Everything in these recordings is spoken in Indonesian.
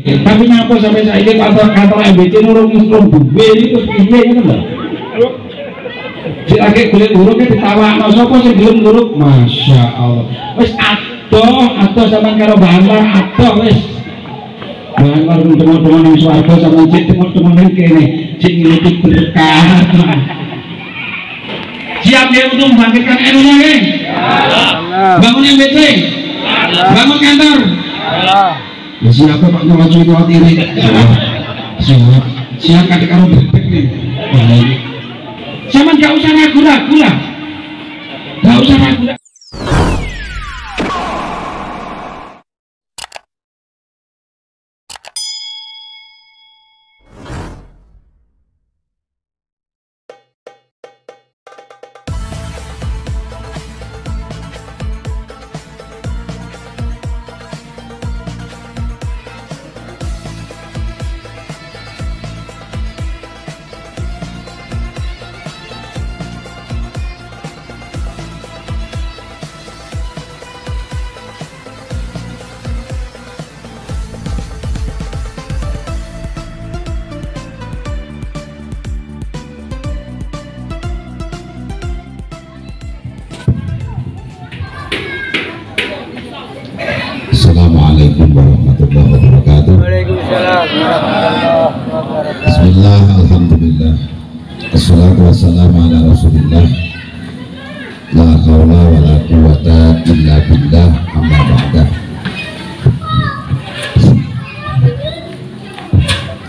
Tapi ngapa sampai saiki kantor MBC nurung duwe iki terus piye ngono lho. Si lagi kulit uruknya ditawakno sapa sing gelem uruk, masya Allah. Wis adoh sampean karo Bantar adoh wis. Bantar teman-teman ning swarga sampean cek teman-teman ning kene sing ngiluti berkah. Siap ya untuk membangkitkan NU-nya nggih? Bangun MBC. Bangun kantor. Ya siapa Pak nyolot-nyolot ini? Siap kadek karo bebek nih. Sama gak usah ragu-ragu lah, gak usah ragu-ragu. Assalamualaikum warahmatullahi wabarakatuh. Waalaikumsalam warahmatullahi wabarakatuh. Bismillah, alhamdulillah. Assalatu wassalamu ala rasulillah. La hawla wa la quwata illa billah, amma ba'dah.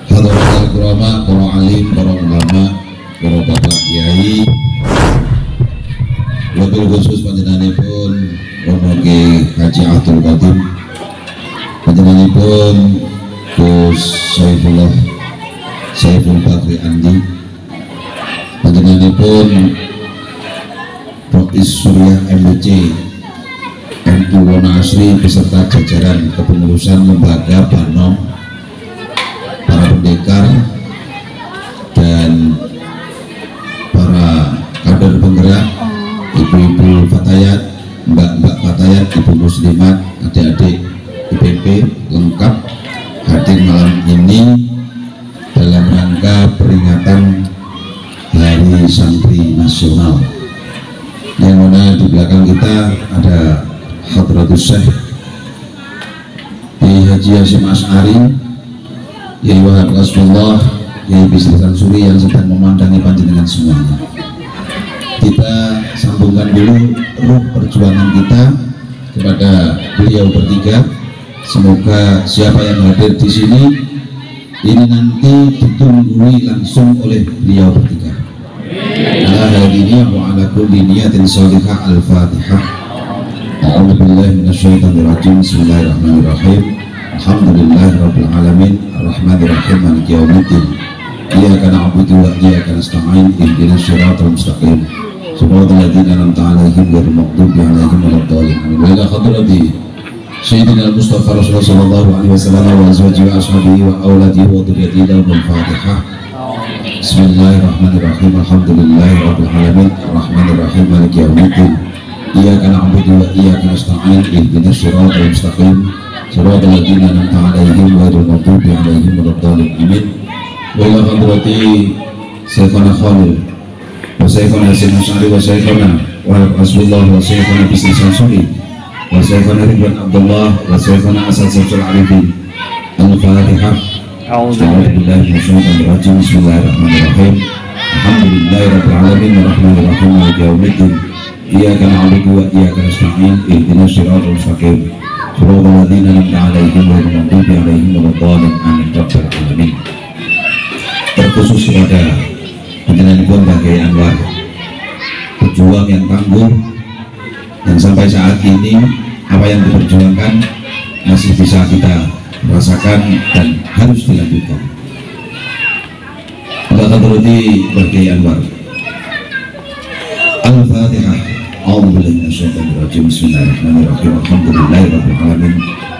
Hadratul kurama, para alim, para ulama, para bapak kiai, wabil khusus panjenenganipun Romo Haji Abdul Qadim, panjenenganipun Gus Saiful Bakri Andi, panjenenganipun Rois Surya MBC NU Wonasri beserta jajaran kepengurusan lembaga Banom, para pendekar dan para kader penggerak, ibu-ibu fatayat, mbak-mbak fatayat, ibu muslimat, adik-adik IPP lengkap hadir malam ini dalam rangka peringatan Hari Santri Nasional, yang mana di belakang kita ada Hadratus Syekh Yai Haji Hasyim Asy'ari, Yai Wahab Rasulullah, Yai Bisri Sansuri yang sedang memandangi panjenengan semuanya. Kita sambungkan dulu ruh perjuangan kita kepada beliau bertiga. Semoga siapa yang hadir di sini ini nanti ditunggui langsung oleh beliau bertiga. Ala hadiniya wa ala kulli niyatin salihah. Al-Fatihah. A'udzu billahi minasyaitonir rajim. Bismillahirrahmanirrahim. Alhamdulillahirabbil alamin, arrahmanir rahim, maliki yaumiddin. Iyyaka na'budu wa iyyaka nasta'in. Ihdinas siratal mustaqim. Shiratal ladzina an'amta 'alaihim ghairil maghdubi 'alaihim waladdallin. Wa ila hadrati Sayyidina Mustafa Rasulullah sallallahu alaihi wasallam wa azwajihi wa ashabihi wa auladihi wa dhurriyyatihi wal Fatihah. Bismillahirrahmanirrahim. Alhamdulillahirabbil alamin, arrahmanir rahim, maliki yaumiddin. Iyyaka na'budu wa iyyaka nasta'in. Ihdinas siratal mustaqim. Shiratal ladzina an'amta 'alaihim ghairil maghdubi 'alaihim waladdallin. Amin. Wa ila hadrati Sayyidina Khalil wa Sayyidina Hasyim Asy'ari wa Sayyidina Rasulullah wa Sayyidina Bisri Sansuri wa Sayyidina Ridwan Abdullah wa Sayyidina Asad Syamsul Arifin. Al-Fatihah. A'udzu billahi minasyaitonir rajim. Bismillahirrahmanirrahim. Alhamdulillahirabbil alamin, arrahmanir rahim, maliki yaumiddin. Iyyaka na'budu wa iyyaka nasta'in. Ihdinas siratal mustaqim. Shiratal ladzina an'amta 'alaihim ghairil maghdubi 'alaihim waladdallin. Amin rabbal alamin. Terkhusus kepada panjenenganipun Bagai Anwar, pejuang yang tangguh, dan sampai saat ini apa yang diperjuangkan masih bisa kita rasakan dan harus dilanjutkan. Allah Taala Bagai Anwar. Al-Fatihah. A'udzubillahi minasyaitonir rajim. Bismillahirrahmanirrahim. Alhamdulillahirabbil alamin,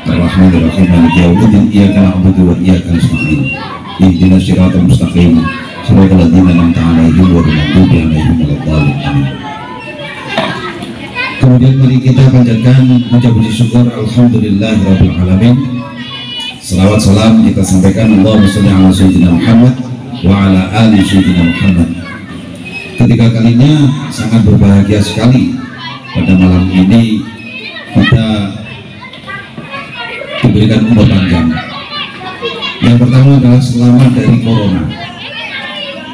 arrahmanir rahim, maliki yaumiddin. Iyyaka na'budu wa iyyaka nasta'in. Ihdinas siratal mustaqim. Shiratal ladzina an'amta 'alaihim ghairil maghdubi 'alaihim waladdallin. Amin. Kemudian mari kita panjatkan puja puji syukur alhamdulillahirabbil alamin. Salawat salam kita sampaikan Allahumma sholli ala sayyidina Muhammad wa ala ali sayyidina Muhammad. Ketiga kalinya sangat berbahagia sekali pada malam ini kita diberikan umur panjang. Yang pertama adalah selamat dari corona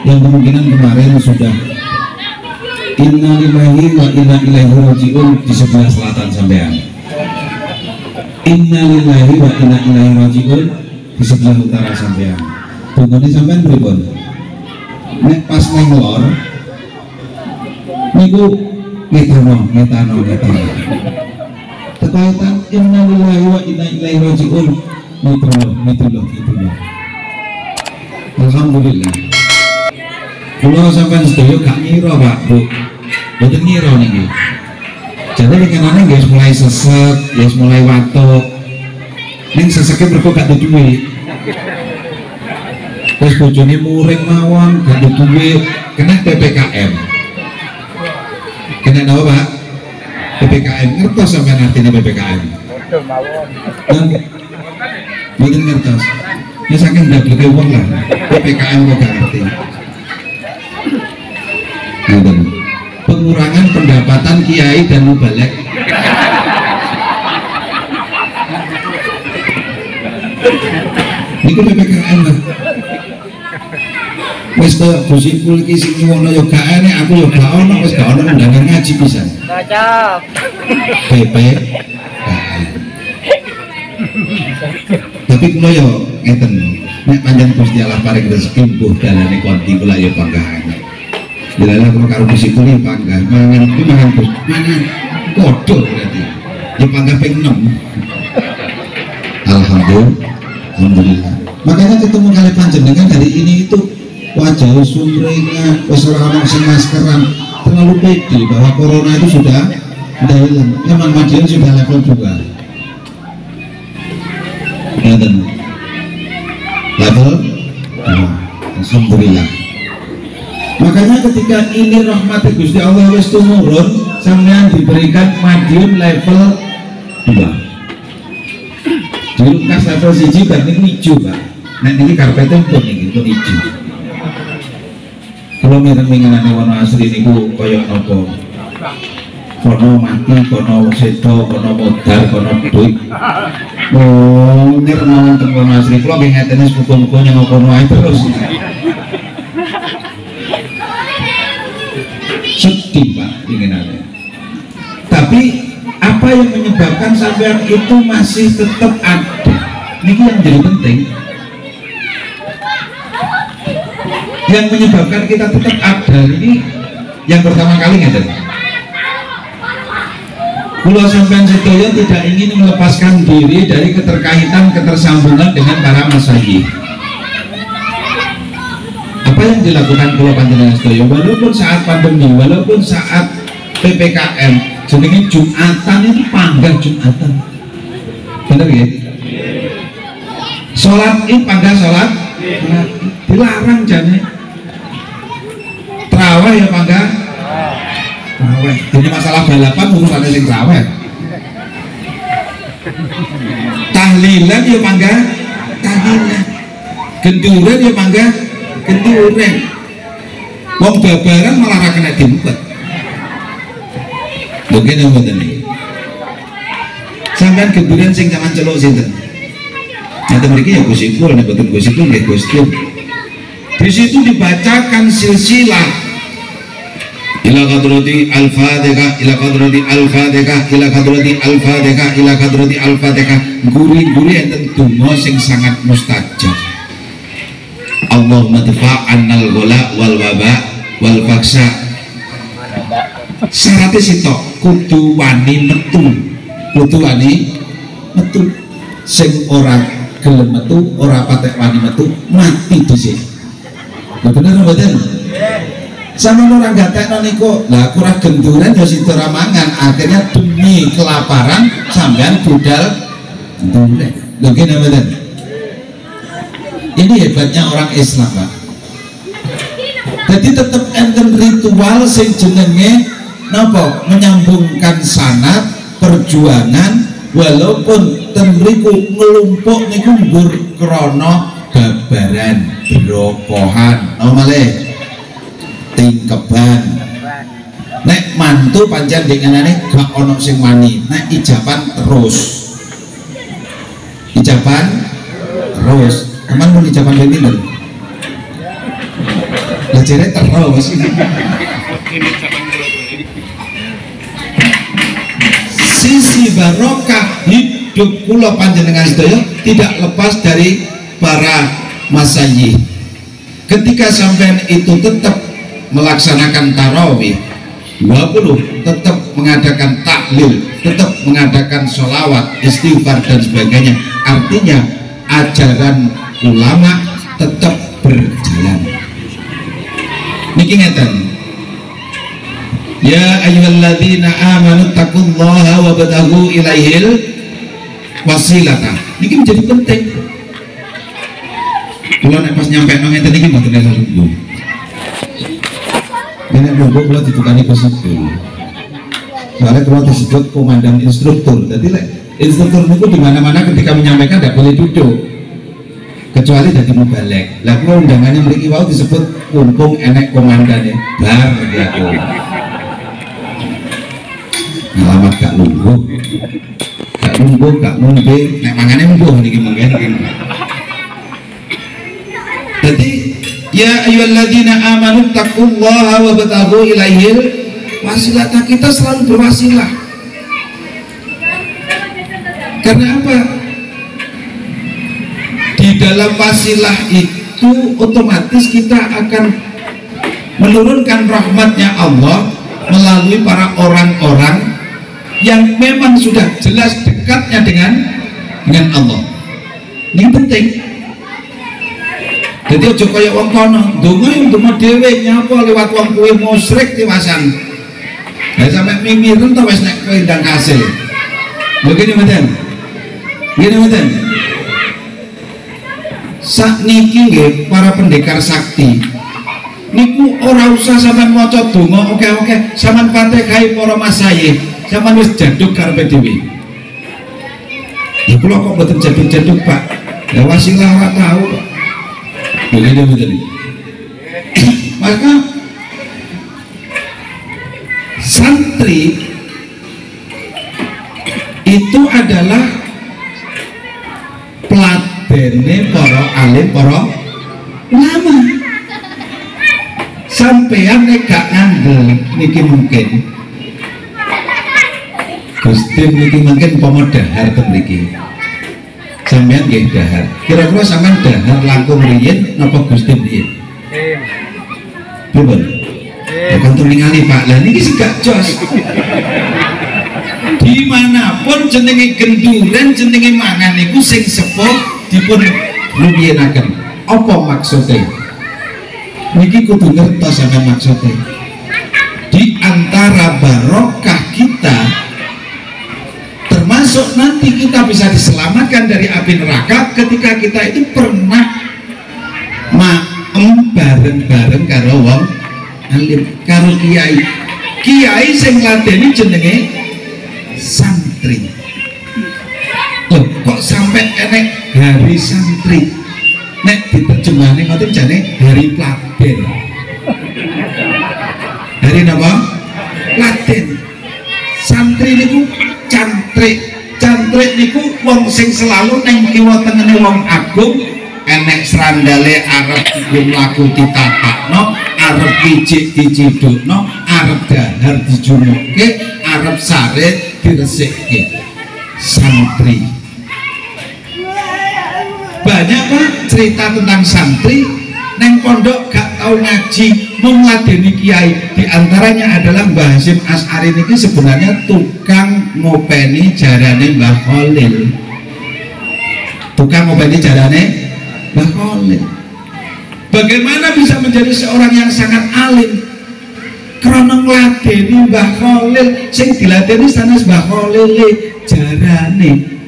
yang kemungkinan kemarin sudah inna lillahi wa inna ilaihi raji'un di sebelah selatan sampean, inna lillahi wa inna ilaihi raji'un di sebelah utara sampean. Tunggu sampean pripun? Nek pas nang lor niku ngetano tekaitan inna lillahi wa inna ilaihi raji'un mitullah. Alhamdulillah kula sampean sedaya gak ngira Pak Bu, mboten ngira niki. Jadi rekanane nggih mulai sesek, wis mulai watuk. Ning seseke mergo gak duwe duit. Terus bojone muring mawon gak duwe duit, kena PPKM. Kena apa Pak? PPKM, ngertos sampean artine PPKM? Betul mawon. Mboten ngertos. Ya saking ndableke wong lah. PPKM kok gak ngerti. Pengurangan pendapatan kiai dan mubalek. Niku PPKM lah. Wis to Gusipul iki sing ngono ya gak enek, aku ya gak ono, wis gak ono undangan ngaji pisan. Cocok. PP. Tapi kula yo ngeten, nek panjenengan Gusti Allah paring rezeki mbuh dalane konti kula ya banggahan. Bila kula karo Gusipul iki bangga, mangan iki mangan Gus, mangan kodho berarti. Ya bangga ping 6. Alhamdulillah. Makanya ketemu kali panjenengan hari ini itu wajah sumringah, wis ora ono sing maskeran, terlalu pede bahwa corona itu sudah hilang. Memang Madiun sudah level 2. Level 2. Alhamdulillah. Makanya ketika ini rahmat Gusti Allah wis tumurun, sampean diberikan Madiun level 2. Di Lukas level 1 bar niku ijo, Pak. Nek niki karpete pun niki pun ijo. Kalau mireng-mirenane warna asli niku kaya napa? Kono mati, kono sedo, kono modal, kono duit. Oh, nir mau wonten kono asli. Kula nggih ngeteni sepupu-sepupu nyang kono ae terus. Sedih Pak inginannya. Tapi apa yang menyebabkan sampean itu masih tetap ada? Ini yang jadi penting. Yang menyebabkan kita tetap ada ini yang pertama kali ngeten. Kula sampean sedaya tidak ingin melepaskan diri dari keterkaitan ketersambungan dengan para masyayikh. Apa yang dilakukan kula panjenengan sedaya walaupun saat pandemi, walaupun saat PPKM, jenenge Jumatan itu panggah Jumatan. Bener ya? Sholat ini panggah sholat, dilarang jane. Terawih ya panggah. Terawih. Jadi masalah balapan urusannya sing terawih. Tahlilan ya panggah, tahlilan. Genduren ya panggah, genduren. Wong babaran malah ra kena diempet. Mungkin yang buat ini sampai genduren sing zaman celok sinten nyata mereka ya Gusipul, nek boten Gusipul nggih Gusipul. Di situ dibacakan silsilah ila qadrati al-fatihah, ila qadrati al-fatihah, ila qadrati al-fatihah, ila qadrati al-fatihah. Guri-guri enten donga sing sangat mustajab. Allahumma dfa'annal ghala wal waba wal faksa. Syaratnya sitok kudu wani metu, kudu wani metu. Sing ora gelem metu, ora patek wani metu, mati dhisik. Lha bener mboten? Sama orang gatekno niku, lah kurang genduran ya sida ora mangan, akhirnya demi kelaparan sampean budal genduran. Lho kene mboten? Ini hebatnya orang Islam, Pak. Jadi tetap enten ritual sing jenenge napa menyambungkan sanad perjuangan walaupun boten mriku nglumpuk niku nggur krana babaran brokohan malih tingkeban. Nek mantu pancen denganane gak ono sing wani, nek ijaban terus aman pun ijaban ben pinten lah jere terus. Sisi barokah hidup kula panjenengan sedaya tidak lepas dari para masyayikh. Ketika sampean itu tetap melaksanakan tarawih 20, tetap mengadakan tahlil, tetap mengadakan sholawat, istighfar dan sebagainya, artinya ajaran ulama tetap berjalan. Niki ngeten, ya ayyuhalladzina amanu taqullaha wabtaghu ilaihil wasilata. Niki menjadi penting. Kula nek pas nyampe nang ngeten iki mboten ada lungguh. Nek lungguh kula ditukani kosipul. Soalnya kula disebut komandan instruktur. Jadi lek instruktur niku di mana-mana ketika menyampaikan tidak boleh duduk. Kecuali dari mubalek. Lah kula undangannya mriki wau disebut mumpung enek komandane bar ya aku. Alamat gak lungguh. Gak mungkin nek mangane mbuh niki mungkin. Jadi ya ayyuhalladzina amanu taqullaha wabtaghu ilaihil wasilah. Kita selalu berwasilah. Karena apa? Di dalam wasilah itu otomatis kita akan menurunkan rahmatnya Allah melalui para orang-orang yang memang sudah jelas dekatnya dengan Allah. Ini penting. Jadi aja kaya wong kono, ndonga dhewe nyapa liwat wong kuwi musyrik tiwasan. Lah sampe mimiren to wis nek kowe ndang kasil. Begini mboten. Sakniki nggih para pendekar sakti. Niku ora usah sampean maca donga oke-oke, sampean Fatihah para masyayikh, sampean wis jaduk karepe dhewe. Iku kok mboten jaduk-jaduk, Pak. Ya wasilah ora tahu, Pak. Begini. Maka santri itu adalah peladene para alim, para ulama. Sampeyan nek gak ngandel niki mungkin Gusti niki mungkin pomo dahar ten mriki. Sampeyan nggih dahar. Kira-kira sampeyan dahar langkung riyin napa Gusti riyin? Pripun? Bukan ningali Pak. Lah niki sih gak jos. Dimanapun jenenge genduren, jenenge mangan niku sing sepuh dipun rumiyenaken. Apa maksudnya? Niki kudu ngertos sampeyan maksudnya. Di antara barokah kita termasuk nanti kita bisa diselamatkan dari api neraka ketika kita itu pernah maem bareng-bareng karo wong alim, karo kiai sing ngladeni jenenge santri. Loh, kok sampai enek hari santri? Nek diterjemahne ngoten jane hari Platen. Hari napa? Platen. Santri niku cantrik niku wong sing selalu neng kiwa tengene wong agung, enek serandale arep mlaku ditapakno, arep picik dicidukno, arep dahar dijumukke, arep sare diresikke. Santri banyak Pak cerita tentang santri neng pondok gak tau ngaji ngladeni kiai. Di antaranya adalah Mbah Hasyim Asy'ari niki sebenarnya tukang ngopeni jarane Mbah Khalil. Tukang ngopeni jarane Mbah Khalil. Bagaimana bisa menjadi seorang yang sangat alim? Karena ngladeni Mbah Khalil, sing diladeni sanes Mbah Khalil jarane.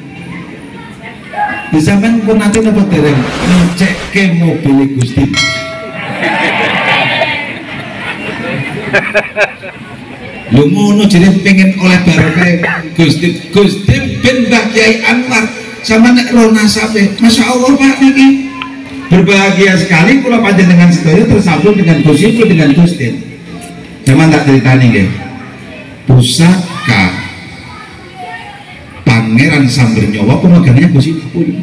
Bisa men pun nanti napa dereng ngecekke mobil Gusti. Lu ngono jadi pengen oleh barokah Gus Dim bin Mbah Kyai Anwar sama nek ro nasabe. Masya Allah Pak niki berbahagia sekali kula panjenengan sedaya tersambung dengan Gus Ipul dengan Gus Dim. Zaman tak ceritani nggih. Pusaka Pangeran Samber Nyawa pemegangnya Gus Ipul.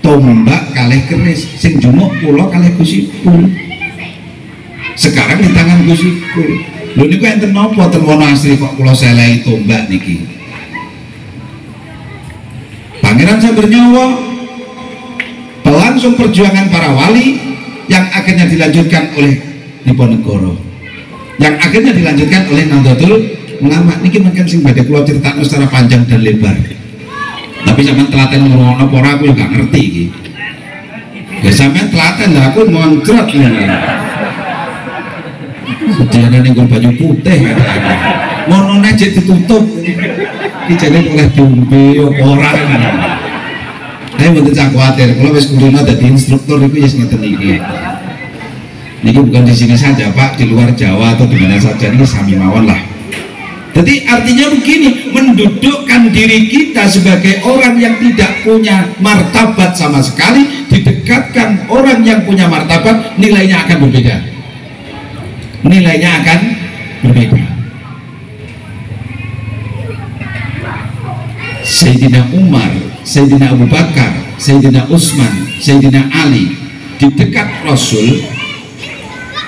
Tombak kalih keris sing jumuk kula kalih Gus Ipul. Sekarang di tangan Gus Ipul. Lho niku enten napa ten Wonoasri kok kula selehi tombak niki. Pangeran Samber Nyawa pelangsung perjuangan para wali yang akhirnya dilanjutkan oleh Diponegoro, yang akhirnya dilanjutkan oleh Nahdlatul Ulama. Niki mungkin sing badhe kula critakno secara panjang dan lebar. Tapi sampean telaten ngrungokno apa ora aku juga ngerti iki. Ya sampean telaten lah aku moncrot ngene. Sediane ning baju putih katanya. Ngono aja ditutup. Iki jane oleh diombe apa ora. Ayo mboten sak kuwatir, kula wis kulino dadi instruktur iku wis ngeten iki. Niki bukan di sini saja Pak, di luar Jawa atau di mana saja ini sami mawon lah. Jadi artinya begini, mendudukkan diri kita sebagai orang yang tidak punya martabat sama sekali, didekatkan orang yang punya martabat, nilainya akan berbeda. Nilainya akan berbeda. Sayyidina Umar, Sayyidina Abu Bakar, Sayyidina Utsman, Sayyidina Ali di dekat Rasul,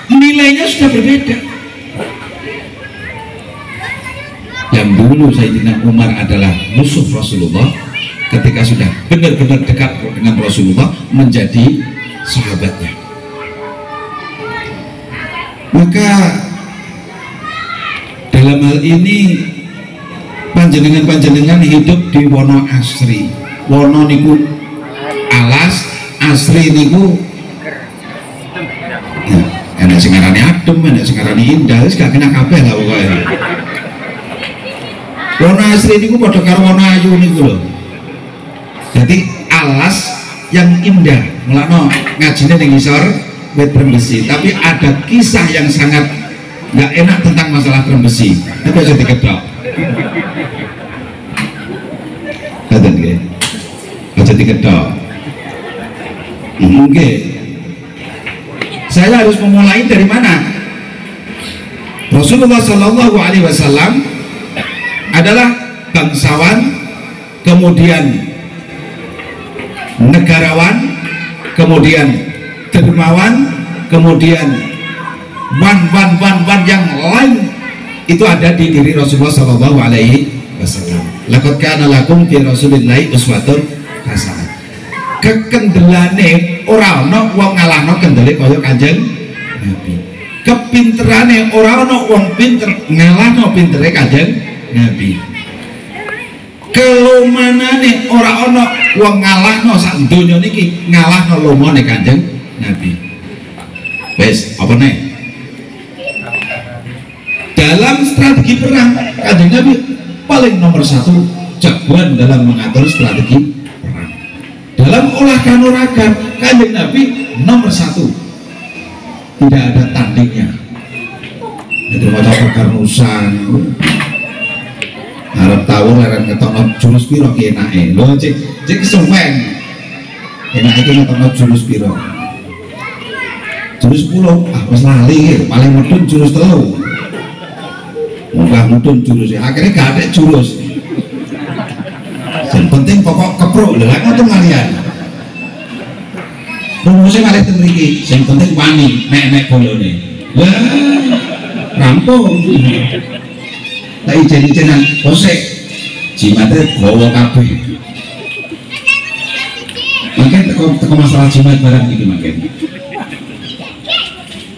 nilainya sudah berbeda. Yang dulu Sayyidina Umar adalah musuh Rasulullah, ketika sudah benar-benar dekat dengan Rasulullah menjadi sahabatnya. Maka dalam hal ini panjenengan hidup di Wonoasri. Wono niku alas, asri niku ya, enak sing ngarani adem, enak sing ngarani indah, wis gak kena kabeh lah pokoke. Wonoasri niku padha karo Wonoayu niku lho. Jadi alas yang indah, mulane ngajine ning ngisor wit Trembesi, tapi ada kisah yang sangat nggak enak tentang masalah Trembesi. Tapi aja dikedok. Katen nggih. Aja dikedok. Nggih. Saya harus memulai dari mana? Rasulullah Shallallahu Alaihi Wasallam adalah bangsawan, kemudian negarawan, kemudian dermawan, kemudian wan yang lain itu ada di diri Rasulullah Shallallahu Alaihi Wasallam. Laqad kana lakum fi Rasulillahi uswatun hasanah. Kekendelane ora ana wong ngalahno kendele kaya Kanjeng Nabi. Kepinterane ora ana wong pinter ngalahno pintere Kanjeng Nabi. Kelumanane ora ana wong ngalahno sak donya niki ngalahno lumane Kanjeng Nabi. Wes, apa nih? Dalam strategi perang, Kanjeng Nabi paling nomor satu, jagoan dalam mengatur strategi perang. Dalam olah kanuragan, Kanjeng Nabi nomor satu, tidak ada tandingnya. Itu macam perkarnusan, harap tahu leren ketemu jurus piro enake. Lo cek kesuwen, enake ketemu jurus piro. Jurus 10, wis lali, paling medun jurus 3. Munggah medun jurusnya, akhirnya gak ada jurus. Yang penting pokok keprok, lha ngoten kalian. Rumusnya malih ten mriki, sing penting wani, nek bolone. Lah, rampung. Tak ijen-ijenan, kosek. Jimate gawa kabeh. Mungkin teko masalah jimat barang iki mungkin.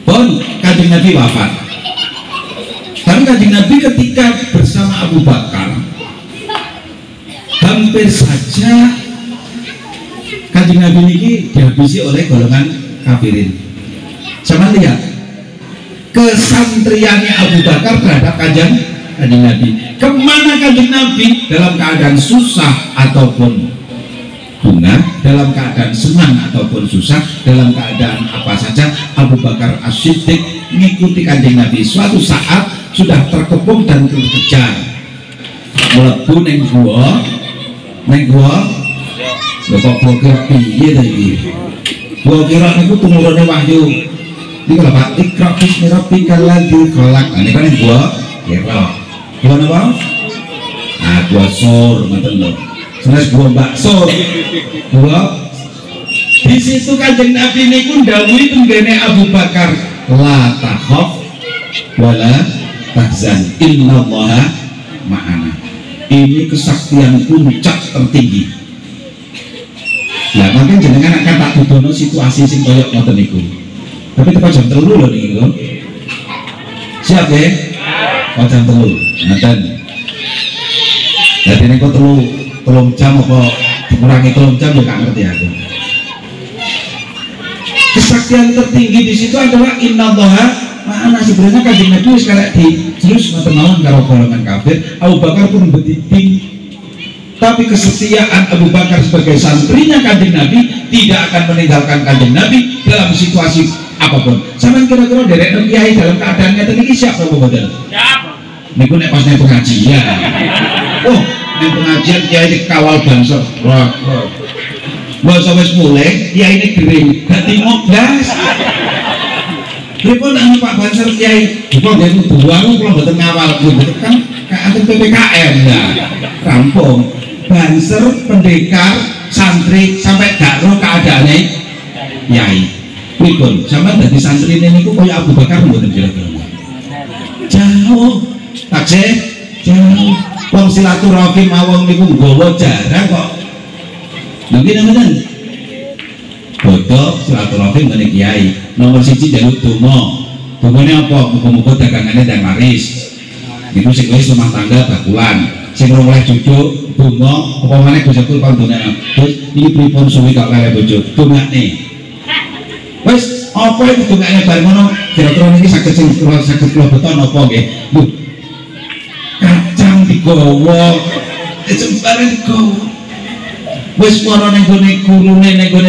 Pun Kanjeng Nabi wafat. Tapi Kanjeng Nabi ketika bersama Abu Bakar hampir saja Kanjeng Nabi ini dihabisi oleh golongan kafirin. Sama lihat kesantriannya Abu Bakar terhadap Kanjeng Nabi. Kemana Kanjeng Nabi dalam keadaan susah ataupun bunga, dalam keadaan senang ataupun susah, dalam keadaan apa saja, Abu Bakar As-Siddiq mengikuti Kanjeng Nabi. Suatu saat sudah terkepung dan terkejar, mlebu ning gua lho kok gua kira piye ta iki, gua kira niku tumurune wahyu iki lho Pak, ikra bismi rabbikal ladzi khalaq. Ini kan gua kira gimana Bang? Nah gua sur ngoten lho, terus gua baksur gua di situ Kanjeng Nabi niku ndhawuhi tenggene Abu Bakar, la takhaf wala tahzan innallaha ma'ana. Ini kesaktian puncak tertinggi. Lah mungkin jenengan akan tak dudono situasi sing koyo ngoten niku. Tapi tepat jam 3 lho niku. Siap ya? Oh jam 3. Ngoten. Jadi niku 3 jam apa dikurangi 3 jam ya gak ngerti aku. Kesaktian tertinggi di situ adalah innallaha ma'ana. Sebenarnya Kanjeng Nabi sekali di terus ngoten karo golongan kafir, Abu Bakar pun betiting. Tapi kesetiaan Abu Bakar sebagai santrinya Kanjeng Nabi tidak akan meninggalkan Kanjeng Nabi dalam situasi apapun. Sampeyan kira-kira derek kiai dalam keadaan ngeten iki siapa mboten? Siap. Niku nek pas ning pengajian. Oh, ning pengajian kiai dikawal banser. Masa wis mulai kiai ini gering, dadi ngoblas. Pripun nek Pak Banser kiai, kok nggih buang kula mboten ngawal, mboten kan kaanten PPKM ya. Rampung. Banser, pendekar, santri sampai gak roh keadaane kiai. Pripun? Sampeyan dadi santri niku kaya Abu Bakar mboten kira-kira. Jauh. Taksih, jauh. Wong silaturahim mawon niku nggawa jarang kok. Mungkin namanya bodoh silaturahim ngene kiai. Nomor 1 jaluk donga. Dongane apa? Muga-muga dagangane ndang laris. Niku sing wis rumah tangga bakulan. Sing ora oleh cucu donga apa meneh bojoku kon donga. Terus iki pripun suwi kok kare bojo? Dongane. Wis apa itu dongane bar ngono? Kira-kira niki saged sing kula beton apa nggih? Lho. Kacang digawa. Jembare digawa. Wis para ning gone gurune ning gone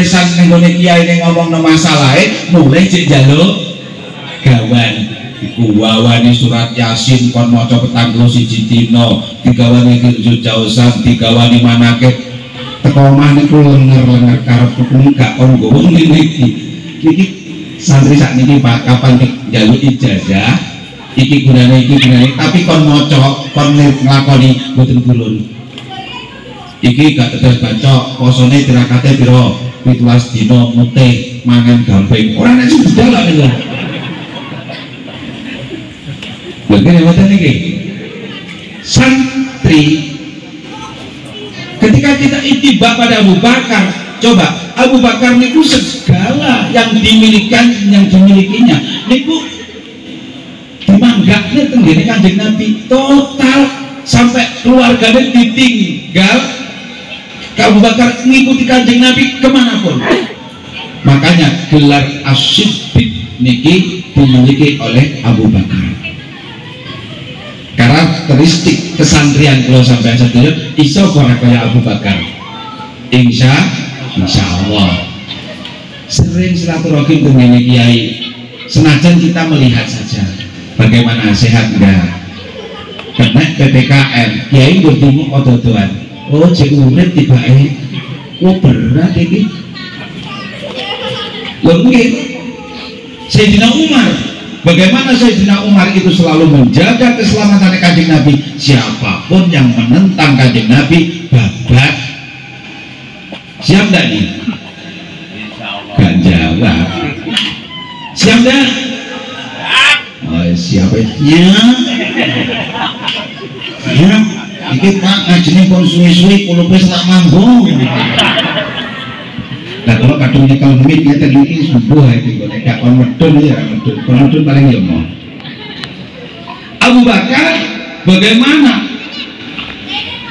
kiai ning ngomongno masalahe mulai cek njaluk gawan. Iku wawani surat Yasin kon maca petang 1 dina, digawani kirjo jausan, digawani manakib. Teko omah niku lenger-lenger karep kuwi gak kon nggowo ngene iki. Iki santri sakniki Pak kapan njaluk ijazah, iki gunane tapi kon maca, kon nglakoni mboten gulun. Iki gak tetes baca posone tirakate pira 17 dina mutih mangan gamping ora nek sing dalan lho. Lha kene ngoten iki. Santri ketika kita ittiba pada Abu Bakar, coba Abu Bakar niku segala yang dimilikinya niku dimanggakne tenggene Kanjeng Nabi total sampai keluarganya ditinggal. Abu Bakar mengikuti Kanjeng Nabi kemanapun. Makanya gelar As-Siddiq niki dimiliki oleh Abu Bakar. Karakteristik kesantrian kalau sampai satu iso kaya Abu Bakar. Insya Allah. Sering silaturahim dengan kiai. Senajan kita melihat saja bagaimana sehat enggak. Karena PPKM kiai bertemu otot-ototan. Oh cek urip tibake oh berat iki mungkin Sayyidina Umar, bagaimana Sayyidina Umar itu selalu menjaga keselamatan Kanjeng Nabi. Siapapun yang menentang Kanjeng Nabi babat. Siap gak nih? Gak jawab. Siap gak? Oh, siap ya. Ya iki Pak ngajine kon suwi-suwi kula wis tak mambung. Lah kalau kadung nyekel mic ngeten iki subuh iki kok nek kon medun ya medun. Kon medun paling yo mau. Abu Bakar bagaimana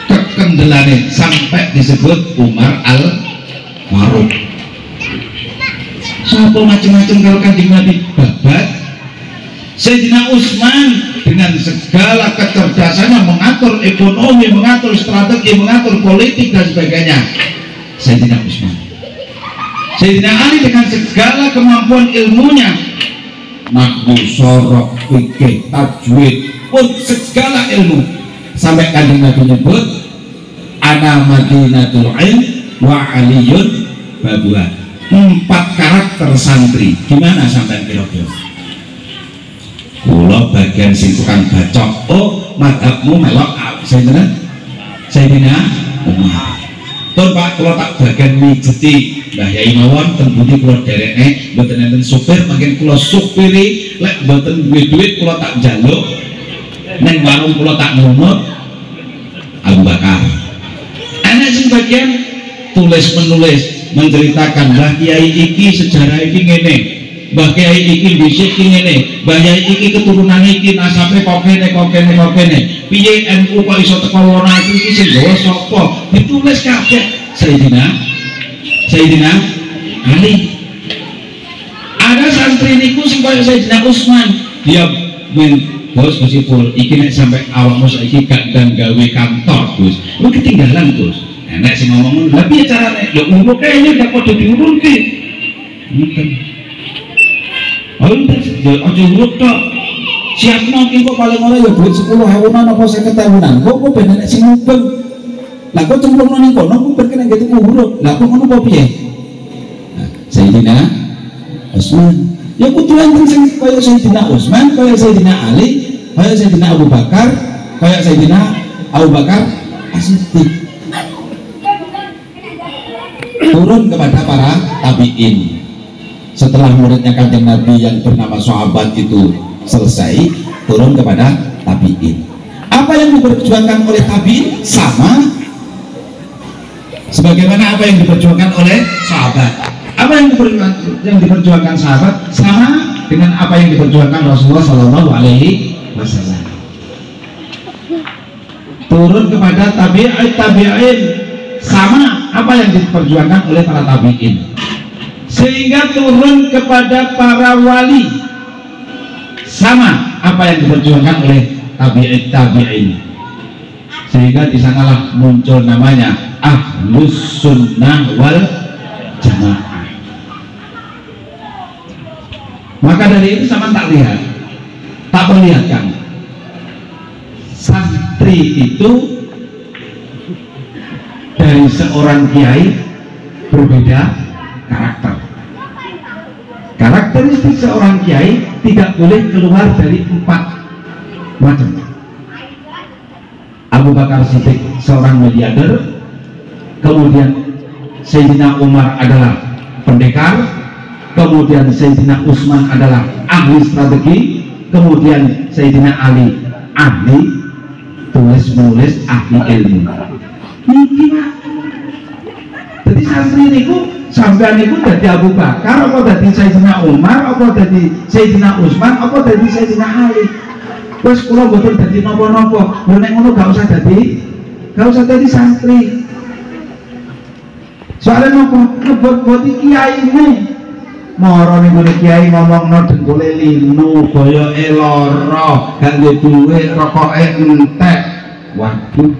kekendelane sampai disebut Umar Al-Faruq. Siapa macam-macam kalau Kanjeng Nabi babat. Sayyidina Utsman dengan segala kecerdasannya mengatur ekonomi, mengatur strategi, mengatur politik dan sebagainya. Sayyidina Utsman. Sayyidina Ali dengan segala kemampuan ilmunya, nahwu, sorok, fikih, tajwid, pun segala ilmu. Sampai Kanjeng Nabi nyebut ana madinatul ilm wa aliyun babuha. 4 karakter santri. Gimana sampai kira-kira? Kula bagian sing tukang bacok. Oh, madhabmu melok Sayyidina Umar. Tur Pak, kula tak bagian mijeti Mbah Yai mawon ten pundi kula derekne mboten enten supir, mangken kula supiri, lek mboten duwe duit kula tak njaluk. Ning warung kula tak ngunut Abu Bakar. Ana sing bagian tulis menulis menceritakan Mbah Kiai iki sejarah iki ngene, Mbah Kiai iki dhisik iki ngene, Mbah Kiai iki keturunan iki nasabe kok kene piye NU kok iso teko wono iki sing gawa sapa, ditulis kabeh Sayyidina Ali. Ada santri niku sing kaya Sayyidina Utsman, dia Gus Ipul iki nek sampai awakmu saiki gak ndang gawe kantor Gus, lu ketinggalan Gus. Nek sing ngomong lha piye carane? Lho uruk kene gak padha diurunke. Ngoten. Aja uruk tok. Siapno ki kok paling ora ya duit 10.000 apa 50.000. Kok ben nek sing mubeng. Lah kok cemplungno ning kono ku ben kena tuku uruk. Lah kok ngono apa piye? Sayyidina Utsman. Ya kudu enten sing kaya Sayyidina Utsman, kaya Sayyidina Ali, kaya Sayyidina Abu Bakar, kaya Sayyidina Abu Bakar As-Siddiq. Turun kepada para tabi'in. Setelah muridnya Kanjeng Nabi yang bernama sahabat itu selesai, turun kepada tabi'in. Apa yang diperjuangkan oleh tabi'in sama sebagaimana apa yang diperjuangkan oleh sahabat. Apa yang diperjuangkan sahabat sama dengan apa yang diperjuangkan Rasulullah Shallallahu Alaihi Wasallam. Turun kepada tabi'in sama apa yang diperjuangkan oleh para tabi'in, sehingga turun kepada para wali sama apa yang diperjuangkan oleh tabi'in, sehingga di sanalah muncul namanya Ahlus Sunnah wal Jamaah. Maka dari itu sama tak perlihatkan santri itu dari seorang kiai berbeda karakter. Karakteristik seorang kiai tidak boleh keluar dari 4 macam. Abu Bakar Siddiq seorang miliarder, kemudian Sayyidina Umar adalah pendekar, kemudian Sayyidina Utsman adalah ahli strategi, kemudian Sayyidina Ali ahli tulis menulis, ahli ilmu. Niki Pak. Jadi santri niku sampean niku dadi Abu Bakar, apa dadi Sayyidina Umar, apa dadi Sayyidina Utsman, apa dadi Sayyidina Ali. Wes kula mboten dadi napa-napa. Lho nek ngono gak usah dadi santri. Soalnya nopo ngebot-boti kiai ini. Moro ning ngene kiai ngomongno dengkule linu, boyoke lara, gak duwe duit, rokoke entek. Waduh.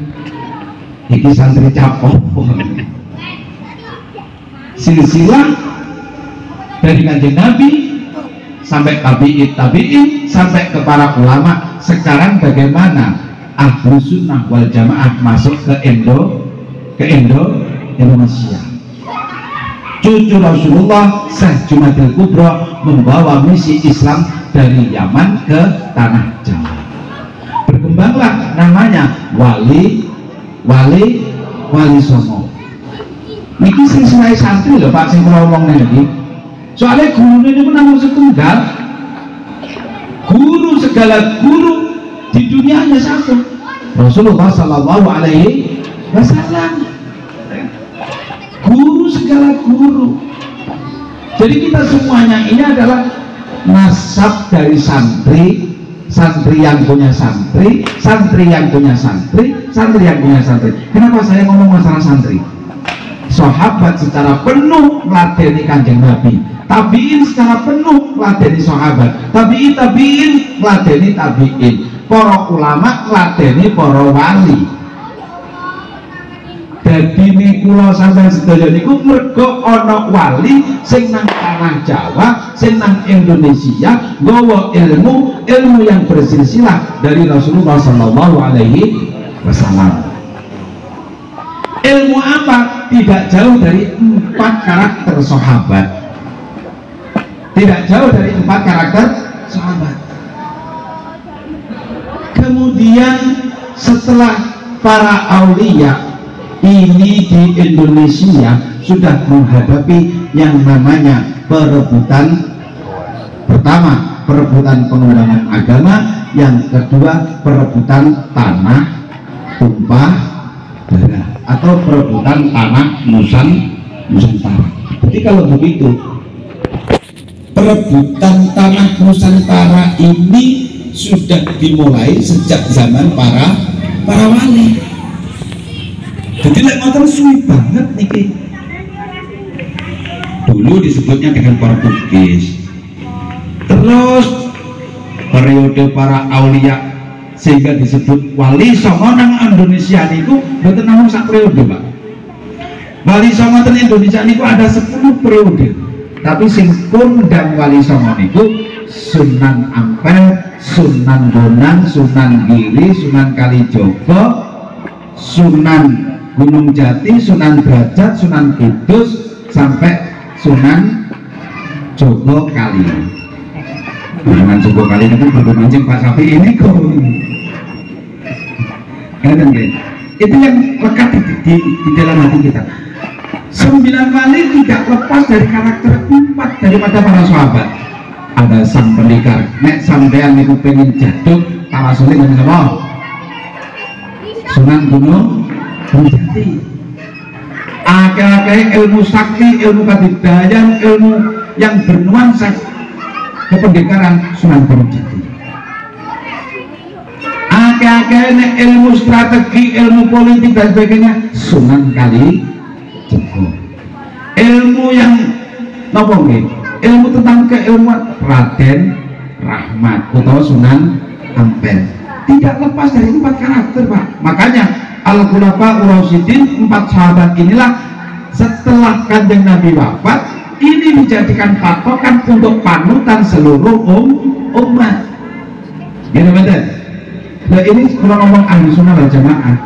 Iki santri capok. Silsilah dari Kanjeng Nabi sampai tabi'in sampai ke para ulama. Sekarang bagaimana Ahlus Sunnah wal Jamaah masuk ke Indonesia. Cucu Rasulullah Syekh Jumadil Kubro membawa misi Islam dari Yaman ke tanah Jawa. Berkembanglah namanya Wali Songo. Niki silsilah santri lho Pak sing kula omong niki. Soalnya guru ini pun namung setunggal. Guru segala guru di dunia hanya satu, Rasulullah Sallallahu Alaihi Wasallam. Guru segala guru. Jadi kita semuanya ini adalah nasab dari santri, santri yang punya santri, santri yang punya santri, santri yang punya santri. Kenapa saya ngomong masalah santri? Sahabat secara penuh meladeni Kanjeng Nabi, tabiin secara penuh meladeni sahabat, tabiin meladeni tabiin, para ulama meladeni para wali. dadine kula sampeyan sedaya niku mergo ana wali sing nang tanah Jawa, sing nang Indonesia nggawa ilmu yang bersilsilah dari Rasulullah Sallallahu Alaihi Wasallam. Ilmu apa? Tidak jauh dari 4 karakter sahabat. Tidak jauh dari 4 karakter sahabat. Kemudian setelah para aulia ini di Indonesia sudah menghadapi yang namanya perebutan. Pertama, perebutan pengembangan agama. Yang kedua, perebutan tanah tumpah darah atau perebutan tanah Nusantara. Jadi kalau begitu, perebutan tanah Nusantara ini sudah dimulai sejak zaman para wali. Jadi lek motor suwi banget niki. Dulu disebutnya dengan Portugis. Terus periode para aulia sehingga disebut wali songo nang Indonesia niku mboten namung sak periode, Pak. Wali songo ten Indonesia niku ada 10 periode. Tapi sing kondang wali songo niku Sunan Ampel, Sunan Bonang, Sunan Giri, Sunan Kalijogo, Sunan Gunung Jati, Sunan Derajat, Sunan Kudus, sampai Sunan Jogo Kali. Sunan Jogo Kali itu baru mancing Pak Sapi ini kok. Itu yang lekat di dalam hati kita. 9 wali tidak lepas dari karakter 4 daripada para sahabat. Ada sang pendekar, nek sampean niku pengen jatuh tawasule dengan apa? Sunan Gunung Jati. Akeh-akeh ilmu sakti, ilmu kadidayan, ilmu yang bernuansa kependekaran Sunan Gunung Jati. Akeh-akeh nek ilmu strategi, ilmu politik dan sebagainya Sunan Kalijogo. Ilmu yang napa nggih? Ilmu tentang keilmuan Raden Rahmat atau Sunan Ampel tidak lepas dari 4 karakter, Pak. Makanya Al-Khulafa Ur-Rasyidin, 4 sahabat inilah setelah Kanjeng Nabi wafat ini dijadikan patokan untuk panutan seluruh umat. Gitu betul. Nah ini kalau ngomong ahli sunnah wal jamaah.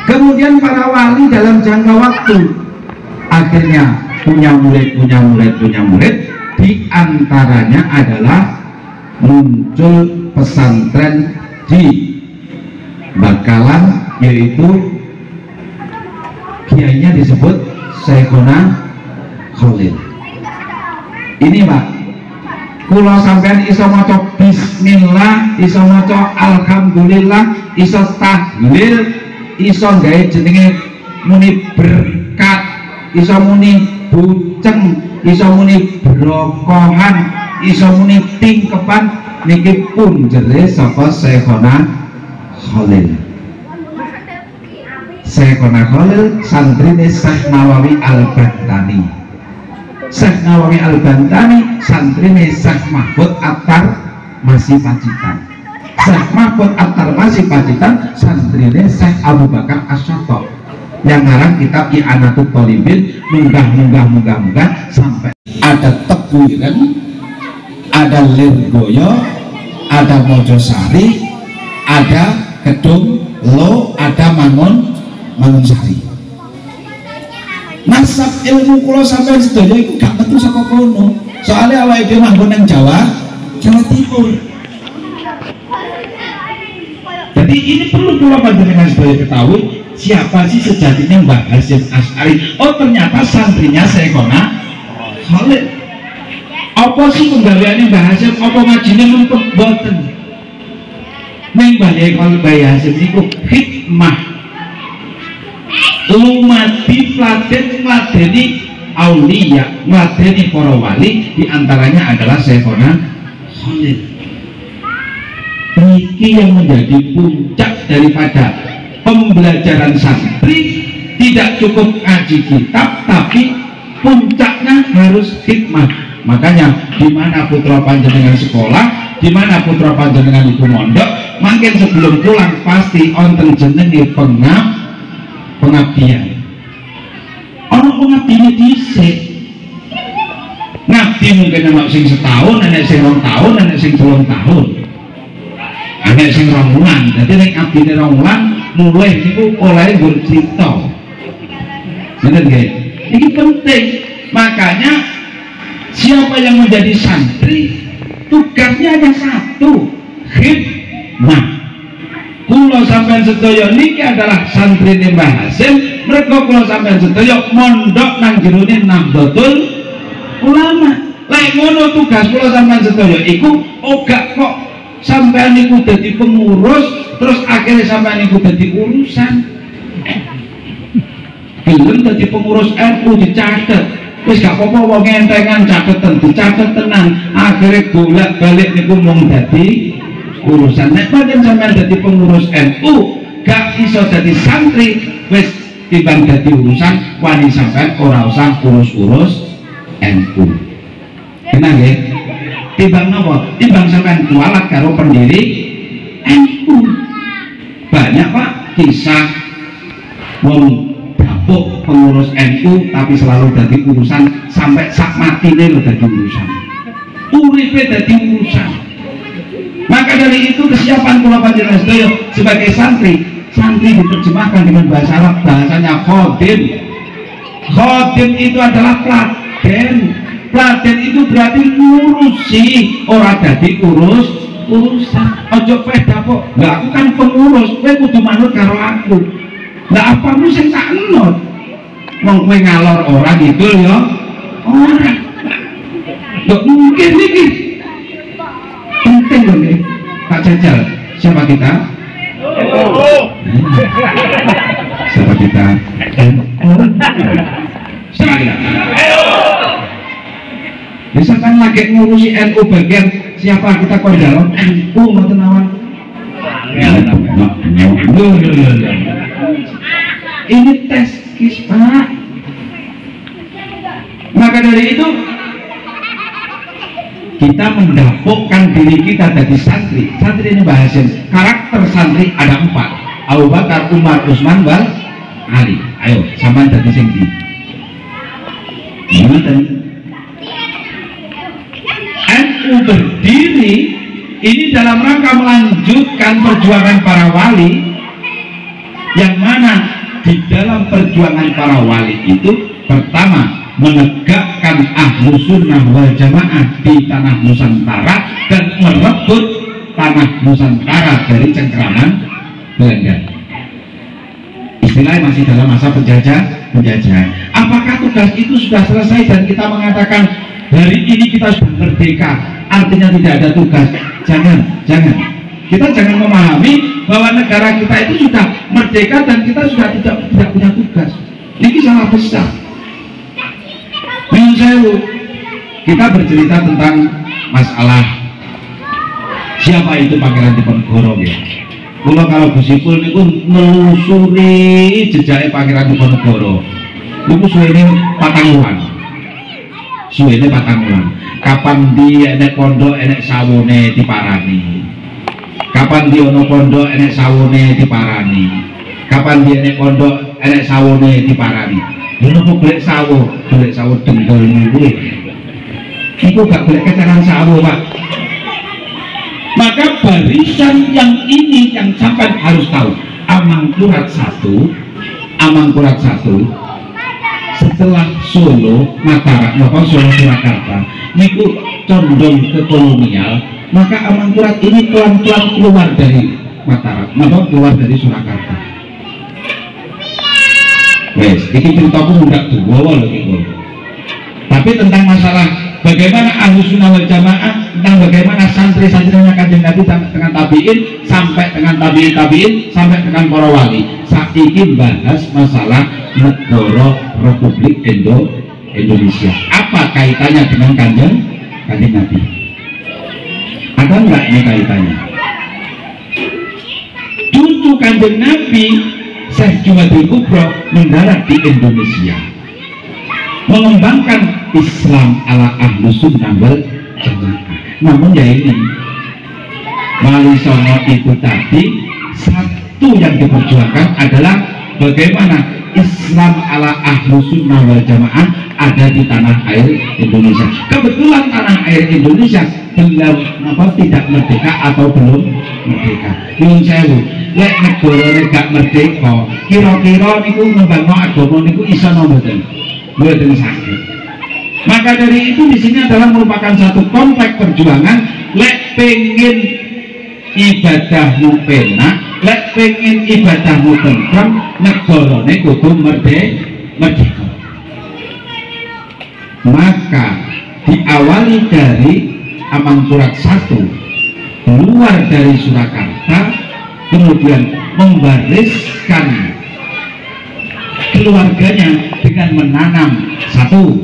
Kemudian para wali dalam jangka waktu akhirnya punya murid, di antaranya adalah muncul pesantren di Bakalan, yaitu kiainya disebut Syekhona Khalil. Ini Pak, kula sampean iso maca bismillah, iso maca alhamdulillah, iso tahlil, iso gawe jenenge muni berkat, iso muni buceng, iso muni brokohan, iso muni tingkepan, niki pun jere saka Syekhona Khalil. Syekhona Khalil santrine Syekh Nawawi Al-Bantani. Syekh Nawawi Al-Bantani santrine Syekh Mahfud Attar Masih Pacitan. Syekh Mahfud Attar Masih Pacitan santrine Syekh Abu Bakar As-Syatok yang ngarang kitab I'anatul Thalibin. Munggah sampai ada Tebuiren, ada Lirboyo, ada Mojosari, ada Kedung Lo, ada Mangunsari. Nasab ilmu kula sampai sedaya iku gak metu saka kono. Soalnya awake dhewe manggon nang Jawa Timur. Jadi ini perlu kula panjenengan sedaya ketahui, siapa sih sejatinya Mbah Hasyim Asy'ari. Oh ternyata santrinya Syekhona Khalil. Apa sih penggaweane Mbah Hasyim? Apa ngajine mumpung boten? Ning Mbah Hasyim niku hikmah lumadi ngladeni aulia, ngladeni para wali, diantaranya adalah Syekhona Khalil. Ini yang menjadi puncak daripada pembelajaran santri. Tidak cukup ngaji kitab, tapi puncaknya harus hikmah. Makanya di mana putra panjenengan sekolah, di mana putra panjenengan ibu mondok, Mungkin sebelum pulang pasti onten jenenge pengabdian. Ono pengabdiane dhisik. Ngabdi mungkin ana sing setahun, ana sing 2 tahun, ana sing 3 tahun. Ana sing 2 wulan. Dadi nek abdine 2 wulan mulai niku oleh bercerita. Bener nggih? Ini penting. Makanya siapa yang menjadi santri tugasnya hanya satu, khidmah. Kula sampean sedaya niki adalah santri Mbah Hasim. Mereka kula sampean sedaya mondok nang jerone Nahdlatul Ulama. Lek ngono tugas kula sampean sedaya iku ora kok sampean niku dadi pengurus terus akhirnya sampean niku dadi urusan. Gelem dadi pengurus NU dicatet. Wis gak apa-apa wong entengan catetan dicatet tenan. Akhirnya bolak-balik niku mung dadi urusan. Nek pancen sampean dadi pengurus NU gak iso dadi santri, wis timbang dadi urusan wani sampean ora usah urus-urus NU. Kenal nggih? Timbang napa? Timbang sampean kualat karo pendiri NU. Banyak Pak kisah wong dapuk pengurus NU tapi selalu dadi urusan sampai sak matine lho dadi urusan. Uripe dadi urusan. Maka dari itu kesiapan kula panjenengan sedaya sebagai santri diterjemahkan dengan bahasa Arab, bahasanya khodim. Khodim itu adalah peladen. Peladen itu berarti ngurusi, ora dadi urusan. Ojo kowe dapuk, lha aku kan pengurus, kowe kudu manut karo aku. Lah apamu sing tak enut? Wong kowe ngalor ora gitu ya. Ora. Lho mungkin iki penting loh nih Pak Jajal. Siapa kita? Siapa kita? Siapa kita? Misalkan lagi ngurusi NU bagian siapa kita kondalon NU ngoten mawon. Ini tes kis Pak. Maka dari itu kita mendapukkan diri kita dari santri. Santri ini Mbah Hasim. Karakter santri ada 4: Abu Bakar, Umar, Utsman, wal Ali. Ayo sampean dadi sing ndi? NU berdiri ini dalam rangka melanjutkan perjuangan para wali, yang mana di dalam perjuangan para wali itu pertama menegakkan Ahlus Sunnah wal Jamaah di tanah Nusantara dan merebut tanah Nusantara dari cengkraman Belanda. Istilahnya masih dalam masa penjajahan. Apakah tugas itu sudah selesai dan kita mengatakan hari ini kita sudah merdeka, artinya tidak ada tugas? Jangan. Kita jangan memahami bahwa negara kita itu sudah merdeka dan kita sudah tidak punya tugas. Ini salah besar. Kita bercerita tentang masalah siapa itu Pangeran Diponegoro ya. Kalau Gusipul niku nelusuri jejaknya Pangeran Diponegoro. Niku suwene 4 wulan. Kapan dia enek pondok enek sawone diparani. Kapan dia ono pondok enek sawone diparani. Kapan dia enek pondok enek sawone diparani. Ini kok golek sawo dengkul kuwi. Iku gak golek keceran sawo, Pak. Maka barisan yang ini yang sampai harus tahu. Amangkurat 1 setelah Solo, Mataram, Solo Surakarta niku condong ke kolonial, maka Amangkurat ini pelan-pelan keluar dari Mataram, keluar dari Surakarta. Wes, ini ceritaku enggak dua loh gitu. Tapi tentang masalah bagaimana Ahlus Sunnah wal Jamaah, tentang bagaimana santri-santrinya Kanjeng Nabi sampai dengan tabiin, sampai dengan tabiin, sampai dengan para wali. Saat ini bahas masalah negara Republik Indonesia. Apa kaitannya dengan Kanjeng Nabi? Ada enggak ini kaitannya? Cucu Kanjeng Nabi Syekh Jumadil Kubro mendarat di Indonesia, mengembangkan Islam ala Ahlus Sunnah wal Jamaah. Namun ya ini Wali Songo itu tadi satu yang diperjuangkan adalah bagaimana Islam ala ahlu sunnah wal jamaah ada di tanah air Indonesia. Kebetulan tanah air Indonesia belum tidak merdeka atau belum merdeka. Nyuwun sewu, lek negara gak merdeka, kira-kira niku membangun agama niku iso mboten? Mboten saged. Maka dari itu di sini adalah merupakan satu kompleks perjuangan. Lek pengen ibadahmu penak, lek pengen ibadahmu tentram, negarane kudu merdeka. Maka diawali dari Amangkurat I, keluar dari Surakarta, kemudian membariskan keluarganya dengan menanam satu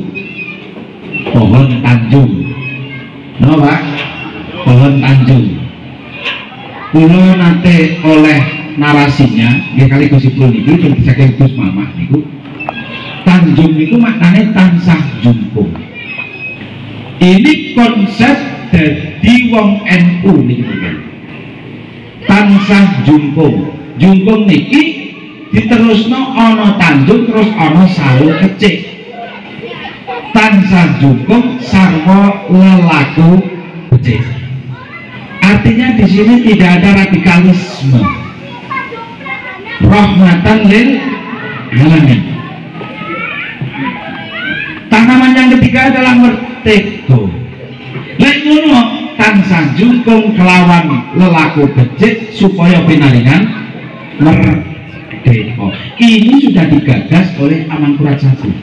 pohon tanjung. No, Pak? Pohon tanjung. Kulo nate oleh narasinya, ya kali gosipul niku saking Gus Mamah niku. Tanjung niku maknanya tansah jungkung. Ini konsep dari wong NU niki. Tansah jungkung. Jungkung niki diterusno ana tanjung terus ana sawu kecik. Tansah jungkung sarwa lelaku becik. Artinya di sini tidak ada radikalisme. Rahmatan lil alamin. Tanaman yang ketiga adalah merdeka. Lek ngono tansah jungkung kelawan lelaku becik supaya pinaringan merdeka. Ini sudah digagas oleh Amangkurat I.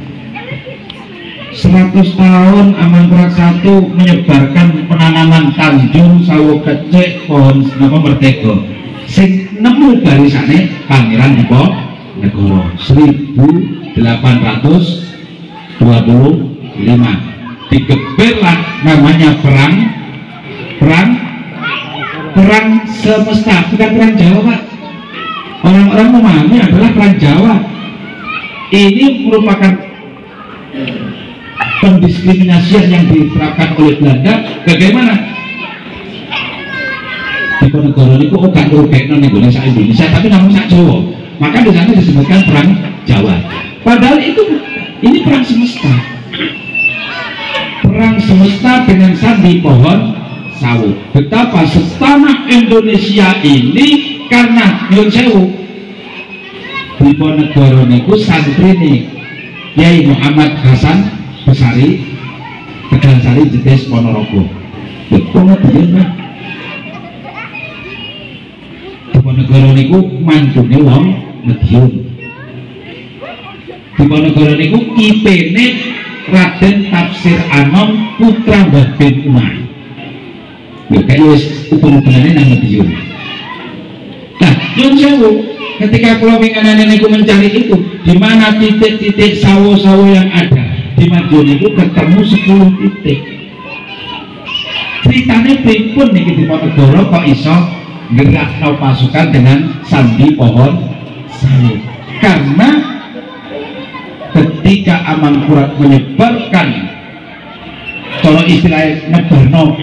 100 tahun Amangkurat I menyebarkan penanaman tanjung, sawo kecik, pohon merdeka. Sing nemu barisane Pangeran Diponegoro 1825. Digeberlah namanya perang semesta, bukan perang Jawa, Pak. Orang-orang memahami adalah perang Jawa. Ini merupakan pendiskriminasian yang diterapkan oleh Belanda. Bagaimana? Diponegoro niku gak ngrugekno Indonesia, tapi namun sak Jawa. Maka di sana disebutkan perang Jawa. Padahal ini perang semesta. Perang semesta dengan sandi pohon sawo. Betapa setanah Indonesia ini karena nyuwun sewu Diponegoro niku santrine Kyai Muhammad Hasan Besari Tegalsari Jetis Ponorogo. Kemudian Diponegoro niku mantune wong Madiun. Diponegoro niku kipene Raden Tafsir Anom putra Mbah bin Umar. Ya kayak wis hubungannya nang Madiun. Nah, nyuwun sewu, ketika pulau Winganane niku mencari itu, di mana titik-titik sawo-sawo yang ada di Madiun itu ketemu 10 titik. Ceritanya pripun niki Diponegoro kok iso gerakno pasukan dengan sandi pohon sawo? Karena ketika Amangkurat menyebarkan kalau istilah nebarno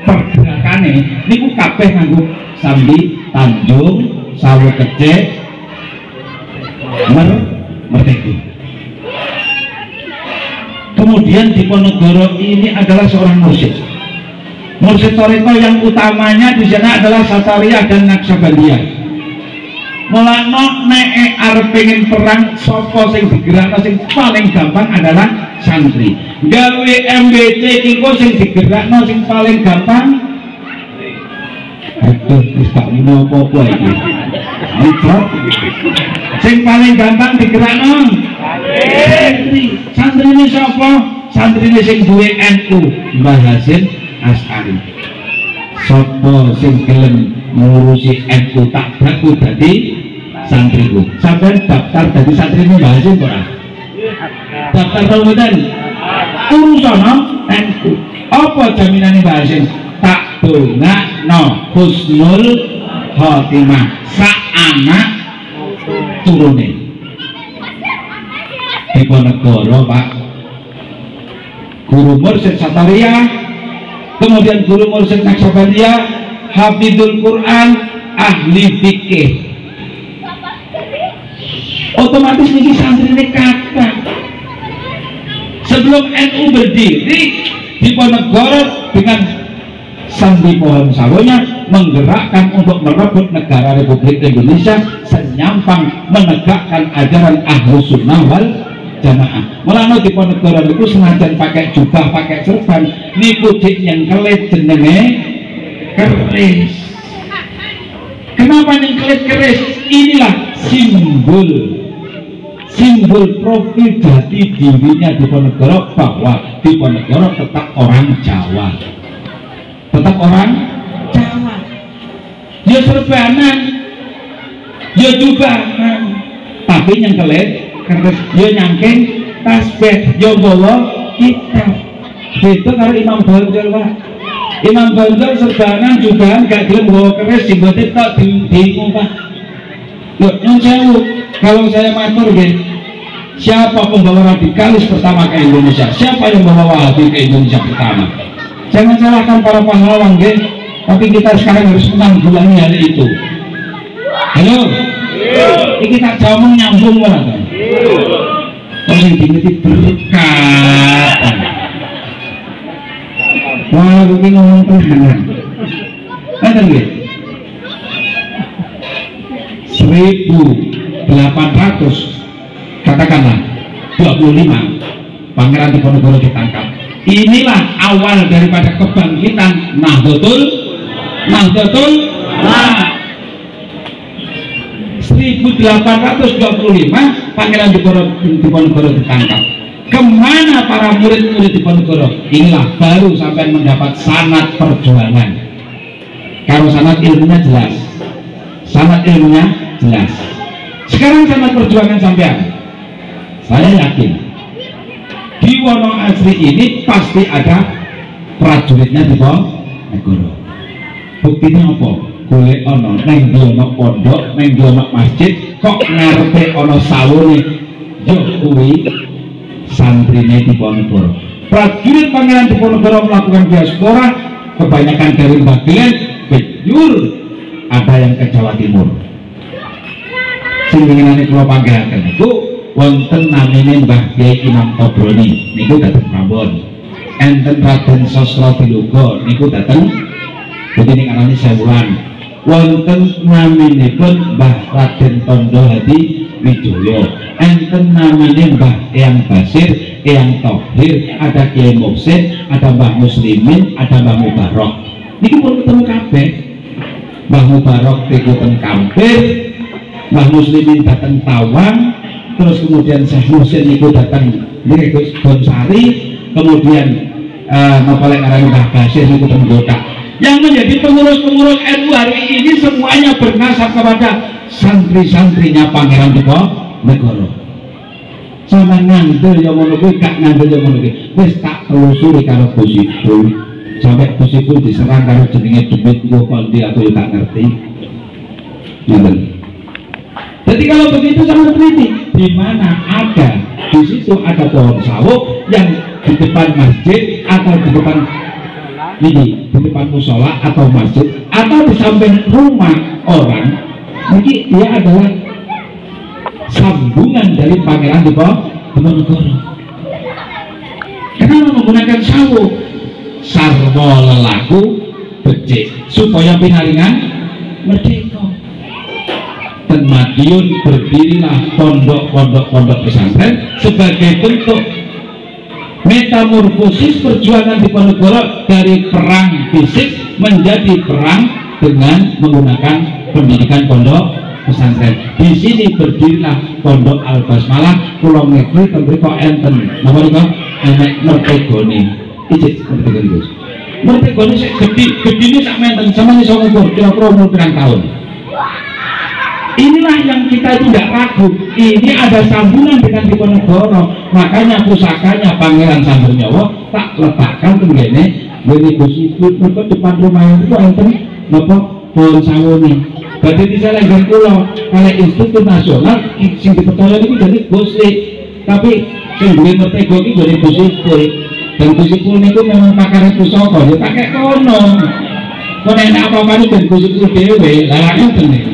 pergerakane niku kabeh nganggo sambi tanjung sawo kecik merdeka. Kemudian Diponegoro ini adalah seorang mursyid. Mursyid Toriko yang utamanya di sana adalah Satariyah dan Naqsabandiyah. Mulane nek arep pengen perang sapa sing digerakno sing paling gampang adalah santri. Gawe MBT kiko sing digerakno sing paling gampang. Aduh, wis gak ngono apa-apa iki. Sing paling gampang digerakno santri. Santri ini sapa? Santri ini sing duwe NU, Mbah Hasyim Asy'ari. Sapa sing gelem ngurusi NU tak baku dadi santriku. Sampai daftar dadi santrine Mbah Hasyim ora? Daftar tau mboten? Urusan NU. Apa jaminane Mbah Hasyim? Tak dongakno husnul khotimah sak anak turune. Diponegoro, Pak. Guru mursyid Satariyah, kemudian guru mursyid Naqsabandiyah, hafidul Quran, ahli fikih. Otomatis ini santri ini kata. Sebelum NU berdiri di Ponegoro dengan Sandi Pohon Sawonya menggerakkan untuk merebut negara Republik Indonesia senyampang menegakkan ajaran Ahlus Sunnah wal Jamaah. Mulane di Ponegoro itu senajan pakai jubah, pakai serban, niku dik yang kelit jenenge keris. Kenapa nih kelit keris? Inilah simbol profil jati dirinya di Ponegoro, bahwa di Ponegoro tetap orang Jawa, tetap orang Jawa. Ya serbanan, ya jubahan, tapi yang kelet keris, ya nyangking tasbih, ya bawa kitab. Itu kalau Imam Bonjol, Pak. Imam Bonjol serbanan jubahan gak gelem bawa keris, jenggote tok bingung, Pak. Loh, nyun sewu, kalau saya matur nggih, siapa pembawa radikalis pertama ke Indonesia? Siapa yang membawa Wahabi ke Indonesia pertama? Jangan salahkan para pahlawan, nggih, tapi kita sekarang harus menanggulangi hal itu. Halo? Ini tak jauh nyambung malah kan? Kalau yang dimiliki berkat. Wah, ini ngomong Tuhan. Kan nggih? 1800 katakanlah 25 Pangeran Diponegoro ditangkap. Inilah awal daripada kebangkitan Nahdlatul 1825 Pangeran Diponegoro ditangkap. Kemana para murid-murid Diponegoro? Inilah baru sampai mendapat sanad perjuangan. Kalau sanad ilmunya jelas, sanad ilmunya jelas. Sekarang sanad perjuangan sampean, saya yakin di Wono Asri ini pasti ada prajuritnya di Ponegoro. Buktinya apa? Golek ono neng diono pondok, neng diono masjid, kok ngarepe ono sawone, yo kuwi santrine di Ponegoro. Prajurit Pangeran Diponegoro melakukan diaspora, kebanyakan dari Bagelen, Bejur, ada yang ke Jawa Timur. Sing winginane kula panggihaken niku wonten namine Mbah Kyai Imam Tobroni, niku dateng Prambon. Enten Raden Sosrobilogo, niku dateng begini ngarani Sewulan. Wonten naminipun Mbah Raden Tondo Hadi Wijoyo. Enten namine Mbah Eyang Basir, Eyang Tohir, ada Kiai Muksin, ada Mbah Muslimin, ada Mbah Mubarok. Niki pun ketemu kabeh. Mbah Mubarok niku teng Kampir, Mbah Muslimin datang Tawang, terus kemudian Syekh Muhsin niku datang niku Bonsari, kemudian nopalek ngarani Mbah Basir niku teng Gotak. Yang menjadi pengurus-pengurus NU hari ini semuanya bernasab kepada santri-santrinya Pangeran Diponegoro. Sama ngandel yang ngono kuwi, gak ngandel yang ngono kuwi, wis tak telusuri karo Gusipul, sampai Gusipul diserang karo jenenge Demit kok kondi aku ya tak ngerti. Ngoten. Jadi kalau begitu sangat teliti, di mana ada di situ ada pohon sawo yang di depan masjid atau di depan ini, di depan musola atau masjid atau di samping rumah orang, mungkin dia adalah sambungan dari Pangeran Diponegoro. Kenapa menggunakan sawo? Sarwa lelaku becik supaya pinaringan merdeka. Dan Madiun berdirilah pondok pesantren sebagai bentuk metamorfosis perjuangan Diponegoro dari perang fisik menjadi perang dengan menggunakan pendidikan pondok pesantren. Di sini berdirilah Pondok Al Basmalah. Kula ngekri tembriko enten napa niku enek mertegone. Ijik mertegone Gus. Mertegone sik gedine sak menten sampeyan iso ngukur kira-kira umur pirang tahun. Inilah yang kita itu tidak ragu, ini ada sambungan dengan Diponegoro. Makanya pusakanya Pangeran Samburnyawa tak letakkan tenggene ngene Gusipul, mergo depan rumah itu enten napa pohon sawone. Badhe disalahkan kula kali Institut Nasional sing dipercaya niku jadi Gusik. Tapi sing duwe mertego iki jadi Gusipul. Dan Gusipul niku memang pakar pusaka, ya pakai kono. enak apa-apa itu ben kusuk-kusuk dhewe, lah ngoten niku.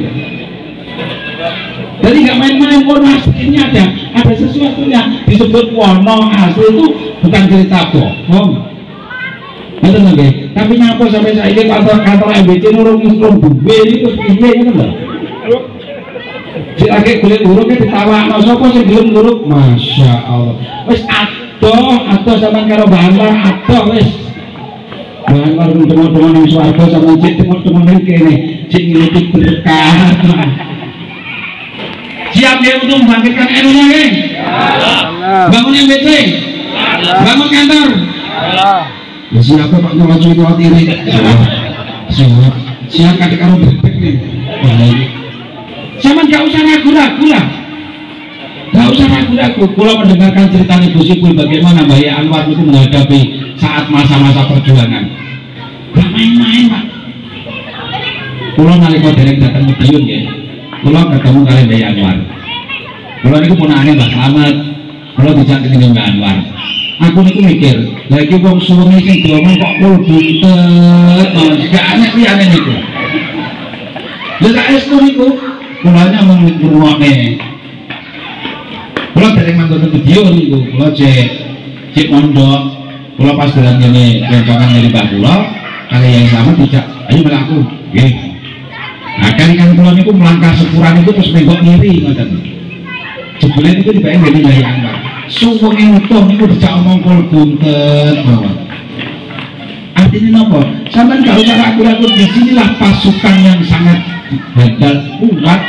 Jadi nggak main-main, Wono Asri ini ada sesuatunya disebut Wono Asri itu bukan cerita bohong. Betul nggak? Tapi nyapa sampai saya ini kantor MBC nurung duwe ini terus piye gitu loh. Si lagi kulit uruknya ditawakno sapa sing gelem uruk, masya Allah. Wis adoh sampean karo bahan adoh wis. Bahan warung teman-teman yang swarga sama cek teman-teman kene, cek ngiluti berkah. Siap ya untuk membangkitkan NU-nya ya? Bangun MBC? Bangun kantor? Ya siapa Pak Nyolong khawatir? Siap kadek karo bebek nih. Zaman gak usah ragu-ragu lah. Gak usah ragu-ragu. Kalau mendengarkan cerita Ibu Sipul bagaimana Mbak Anwar itu menghadapi saat masa-masa perjuangan. Gak main-main Pak. Kalau nalika dereng datang Madiun ya. Kalau ketemu kalian Mbak Anwar, kalau ini punahane Mbak Slamet, kalau dijak ketemu Mbak Anwar, aku niku mikir, lagi wong suwengi sing diomong kok buntet, gak aneh kuwi aneh niku. Lha sak estu niku, kulanya mung ngrungokne. Kula dereng manggon video niku, kula cek mondok, kula pas dolan ngene kencangan dari Mbak kula, kali yang sama dijak, ayo melaku, nggih. Nah kan pulau itu melangkah sepuran itu terus menggok ngiri ngoten. Jebule itu dibayang dari Mbak Anwar. Suwenge utuh niku dijak omong kul buntet mawon. Artinya napa? Sampeyan gak usah ragu-ragu, disinilah pasukan yang sangat handal kuat.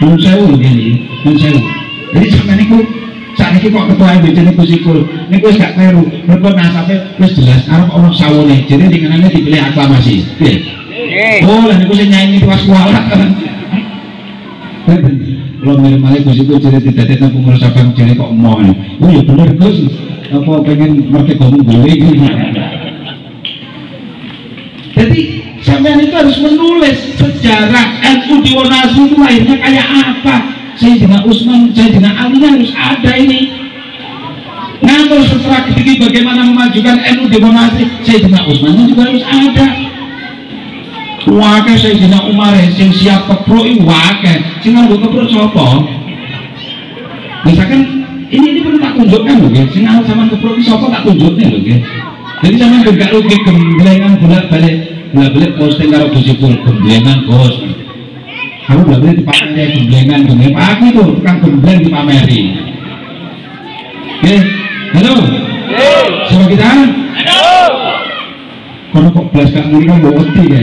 Nun sewu ngene, nun sewu. Jadi sampeyan niku sakniki kok ketua MBC niku Sipul, niku wis gak kleru. Mergo nasabe wis jelas arep ana sawune. Jadi dingenane dipilih aklamasi. Nggih. Oh, lah niku sing nyanyi tuas kualat kan. Kalau milih-milih Gus itu jadi tidak ada pengurus abang jadi kok mau. Oh ya bener Gus. Apa pengen merdeka gue gitu. Jadi sampean itu harus menulis sejarah NU di Wono Asri itu lahirnya kayak apa. Sayyidina Utsman, Sayyidina Ali harus ada ini. Nah terus strategi bagaimana memajukan NU di Wono Asri, Sayyidina Utsman juga harus ada. Wakil Sayyidina Umar yang siap keprok itu wakil sing nganggo keprok sapa? Misalkan ini perlu tak tunjukkan loh ya, sing sama keprok itu sapa tak tunjuknya loh ya. Jadi sama juga rugi gemblengan bolak-balik posting karo Gus Sipul gemblengan bos. Kamu bolak-balik dipameri gemblengan Pak itu tukang gembleng dipameri. Oke, halo. Siapa kita? Halo. Kalau kok belas gak mungkin kan bawa ya.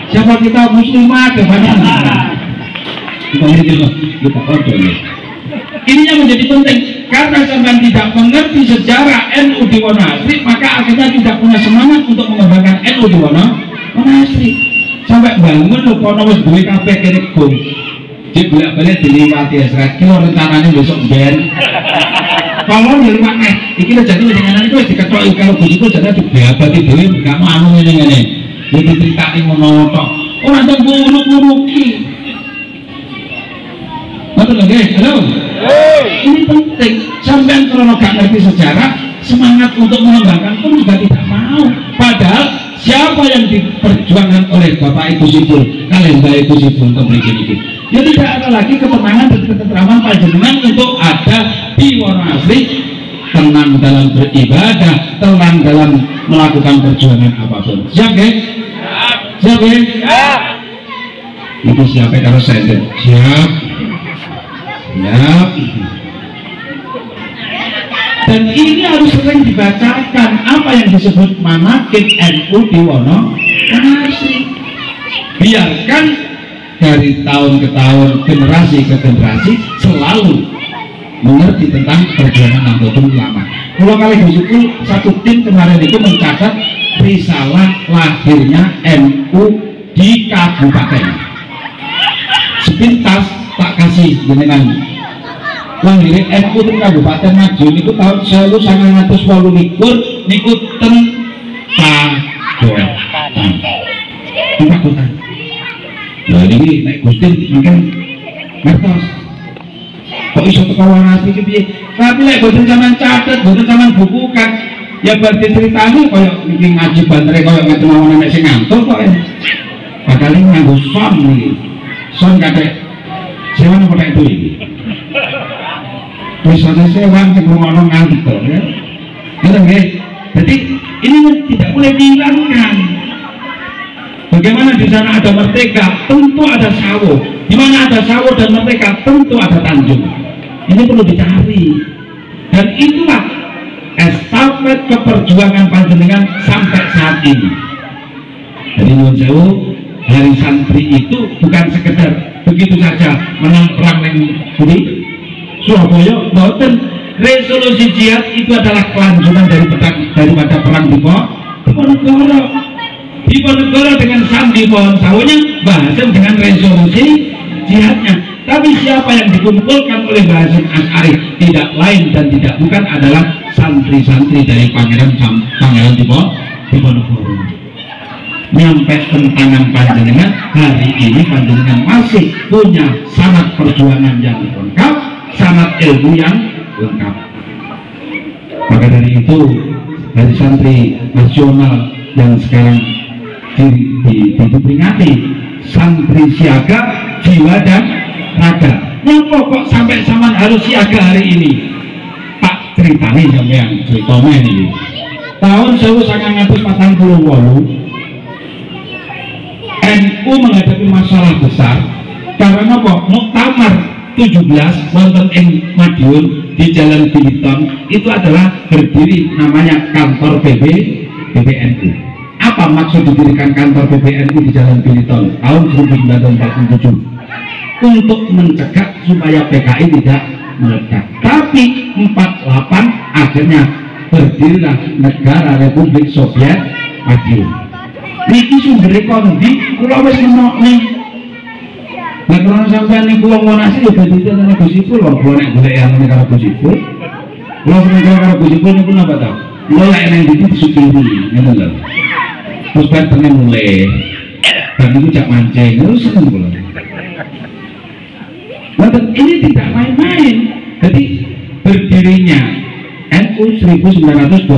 Siapa kita muslimat ya banyak. Kita kontrol ya. Ini yang menjadi penting karena sampai tidak mengerti sejarah NU di Wono Asri, maka akhirnya tidak punya semangat untuk mengembangkan NU di Wono Asri. Sampai bangun loh kono wis duwe kabeh kene gong. Jadi bolak-balik diliwati Esrat kilo rencananya besok ben. Kalau di rumah iki lho jadi dengan itu diketoki kalau begitu jadi diabati dhewe gak mau anu ngene-ngene. Ya diceritani ngono tok. Ora teng nguruk-nguruki. Betul nggih? Halo. Ini penting. Sampean kalau gak ngerti sejarah, semangat untuk mengembangkan pun juga tidak mau. Padahal siapa yang diperjuangkan oleh Bapak Ibu Sipul, kalian Mbak Ibu Sipul untuk begini ini. Ya tidak ada lagi ketenangan dan ketentraman panjenengan untuk ada di Wono Asri, tenang dalam beribadah, tenang dalam melakukan perjuangan apapun. Siap ya? Siap ya? Siap. Itu siapa kalau sender? Siap. Siap. Dan ini harus sering dibacakan apa yang disebut manaqib NU di Wono Asri. Biarkan dari tahun ke tahun, generasi ke generasi selalu mengerti tentang perjuangan Nahdlatul Ulama. Kalau kali itu satu tim kemarin itu mencatat risalah lahirnya NU di kabupaten. Sepintas tak kasih dengan lahir NU di Kabupaten Madiun itu tahun 1928 niku ten Pagotan. Nah ini naik Gustin mungkin ngertos kok iso teko Wono Asri iki piye. Tapi lek boten sampean catet, boten sampean bukukan, ya berarti ceritanya kaya ini ngaji bantere kaya ngetenawan anak sing ngantuk kok ya padahal ini nganggo son nih son kadek sewan apa kayak itu ini misalnya sewan yang ngomong ngantuk ya jadi ini tidak boleh dihilangkan. Bagaimana di sana ada merdeka tentu ada sawo, di mana ada sawo dan merdeka tentu ada Tanjung. Ini perlu dicari dan itulah estafet keperjuangan panjenengan sampai saat ini. Jadi nyuwun sewu, hari santri itu bukan sekedar begitu saja menang perang di Surabaya, boten. Resolusi jihad itu adalah kelanjutan daripada perang di Diponegoro. Diponegoro dengan sandi pohon sawonya, Mbah Hasyim dengan resolusi jihadnya. Tapi siapa yang dikumpulkan oleh Mbah Hasyim Asy'ari tidak lain dan tidak bukan adalah santri-santri dari Pangeran Diponegoro. Nyampe tangan panjenengan hari ini panjenengan masih punya sanad perjuangan yang lengkap, sanad ilmu yang lengkap. Maka dari itu dari santri nasional yang sekarang diperingati santri siaga jiwa dan raga. Yang pokok sampai zaman harus siaga hari ini. Tak ceritanya sampean ceritanya ini. Tahun 1948 NU menghadapi masalah besar karena apa? Muktamar 17 wonten ing Madiun di Jalan Biliton itu adalah berdiri namanya kantor PBNU. Apa maksud didirikan kantor PBNU di Jalan Biliton tahun 1947? Untuk mencegah supaya PKI tidak meledak. Tapi 48 akhirnya berdirilah Negara Republik Soviet Madiun. Niki sumber kondi kula wis nemokne. Nek ora sampeyan niku wong Monas yo dadi tenan Gus Ipul kok kula nek golek yang karo Gus Ipul. Kula seneng karo Gus Ipul niku napa ta? Kula lek nang ndi disukuri ngono lho. Terus bar tenan mulai. Dan niku jak mancing terus seneng kula. Maka ini tidak main-main. Jadi berdirinya NU 1928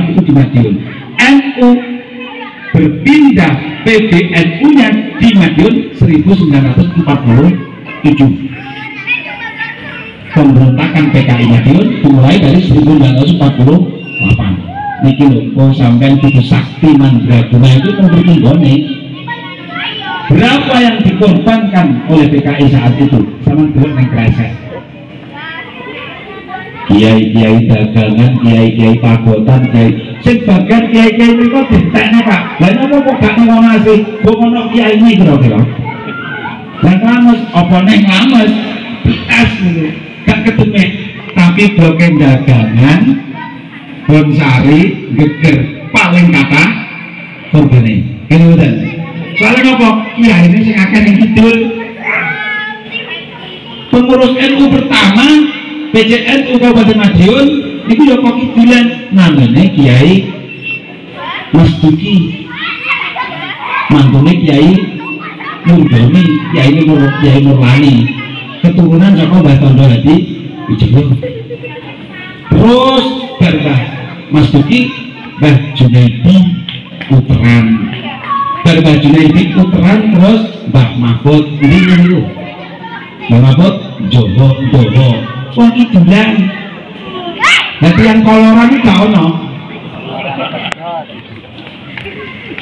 itu di Madiun. NU berpindah PBNU-nya di Madiun 1947. Pemberontakan PKI Madiun dimulai dari 1948. Niki lho, kok sampean kudu sakti mandraguna itu bertinggone. Berapa yang dikorbankan oleh PKI saat itu? Sama delok nang kresek. Kiai-kiai dagangan, kiai-kiai pagotan, kiai sebagian kiai-kiai mereka ditekne Pak. Lah napa kok gak ngonasi? Kok ono kiai ini kira-kira. Lah ngames apa ning ngames? Tes niku. Gak ketemu. Tapi bloke dagangan bonsari geger paling kata korbane. Kene mboten. Soalnya apa? Kiai ini sing akeh ning kidul. Pengurus NU pertama PCNU Kabupaten Madiun niku yo kok kidulan namanya Kiai Mas Duki. Mantune Kiai Murdoni, Kiai Murlani. Keturunan saka Mbah Tondo Hadi Wijoyo. Terus Mbah Mas Duki, Mbah Junaidi Puteran. Mbah Junaidi Puteran terus Mbah Mahfud ini niku. Mbah Mahfud Jowo. Wong kidulan. Nanti yang koloran itu gak ono.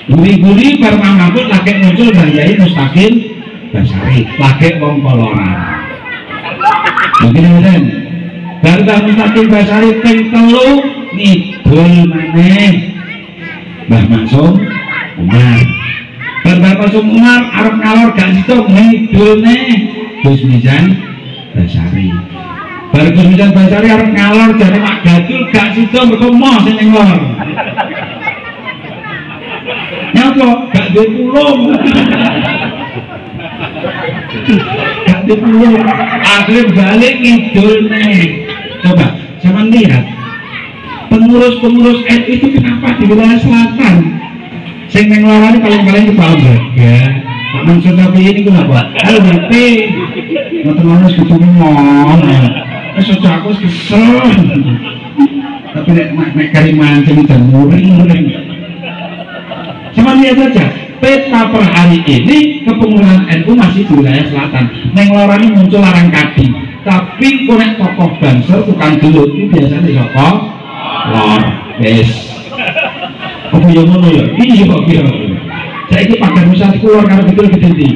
Guri-guri bar Mahfud lagi muncul Mbah Yai Mustaqim Basari, lagi wong koloran. Begini dari Mbah Mustaqim Basari ping 3 ngidul maneh Mbah Maksum Umar. Mbah Maksum Umar arep ngalor gak situ ngidul neh Gus Mizan Basari. Baru Gus Mizan Basari arep ngalor jane mak gadul gak situ mergo moh sing ning lor. Nyapa gak duwe pulung. Gak duwe pulung. Akhirnya balik ngidul nih. Coba sama lihat pengurus-pengurus NU itu kenapa di wilayah selatan sing ning lawan paling-paling kepala Braga Pak Mansur tapi ini kenapa? Halo BP ngoten-ngoten kudu ngomong wis aja aku kesel tapi nek kari mancing dan muring. Cuma lihat saja peta per hari ini kepengurusan NU masih di wilayah selatan. Neng lorani muncul larang kadi, tapi konek tokoh Bansel tukang gelut itu biasanya tokoh lor. Yes. Apa yang ngono ya? Ini juga kira. Saya ini pakai musat keluar karena betul gede.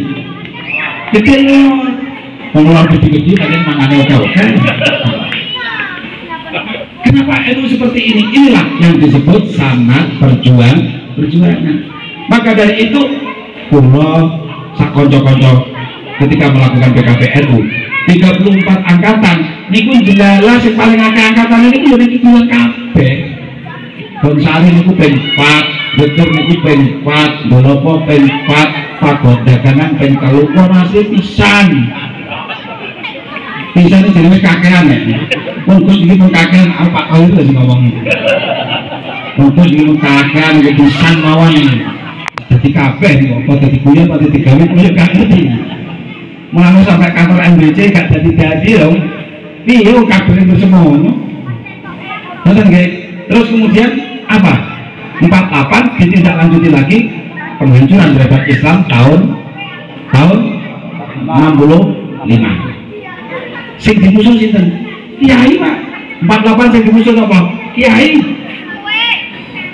Gede lor. Mengeluar gede-gede kalian mangane oke-oke. Kenapa NU seperti ini? Inilah yang disebut sanad perjuangan. Maka dari itu kula sak kanca-kanca ketika melakukan PKPNU 34 angkatan niku jelas sing paling akeh angkatan niku yo niki kuwi kabeh. Bonsari niku ben 4, Betul niku ben 4, Dolopo ben 4, Pagoda kanan ben 3, masih pisan. Pisan iki jenenge kakean ya. Monggo iki pun kakean apa kali itu sing ngomong. Monggo iki pun kakean iki pisan mawon. Dadi kabeh kok dadi kuliah apa dadi gawe kuliah gak ngerti. Mulane sampai kantor MBC gak dadi lho. Piye kabeh bersemono. Ngoten nggih. Terus kemudian apa? 48 ditindaklanjuti lagi penghancuran terhadap Islam tahun 65. Sing dimusuh sinten? Kiai Pak. 48 sing dimusuh apa? Kiai.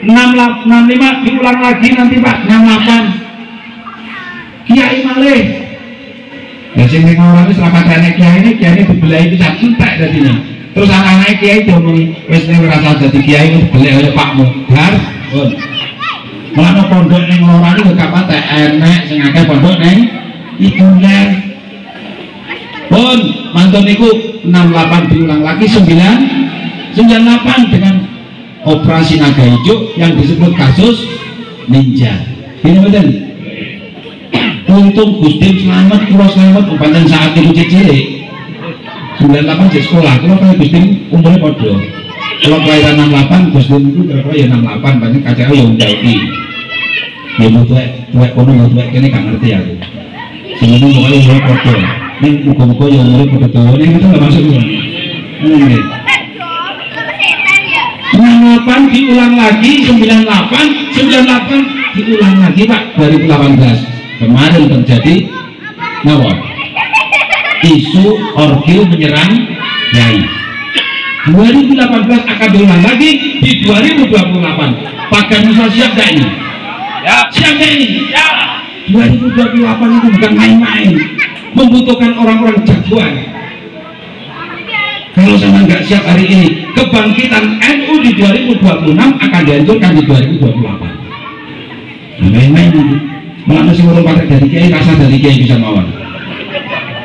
65 diulang lagi nanti Pak. 68 Kiai malih. Ya sing ning ora wis rapatane kiai ini dibelahi pisan entek dadine. Terus anak-anak kiai diomongi wis nek ora usah dadi kiai wis dibeleh kaya Pakmu. Gar. Pun. Mulane pondok ning ora niku gak patek enek sing akeh pondok ning Ituler. Pun mantun niku 68 diulang lagi 98 dengan operasi naga hijau yang disebut kasus ninja. Ini betul. Untung Gusti selamat, kula selamat umpamane saat itu cilik. 98 di sekolah, kula kaya Gusti umurnya padha. Kalau kelahiran 68, Gusti itu kira-kira ya 68, banyak KCA ya ndauki. Ya tuwek kono ya tuwek kene gak ngerti aku. Sing ini pokoknya umurnya padha. Ning muga-muga ya umurnya padha dawa. Ning itu enggak masuk kula. Ngene. 98 diulang lagi, 98 diulang lagi Pak 2018. Kemarin terjadi isu orgil menyerang Yai. 2018 akan diulang lagi di 2028. Pakai Nusa siap gak ini? Siap gak ini? 2028 itu bukan main-main, membutuhkan orang-orang jagoan. Kalau sama nggak siap hari ini, kebangkitan NU di 2026 akan dihancurkan di 2028. Nah, main-main ini. Malah masih urung pakai dari kiai, rasa dari kiai bisa mawon.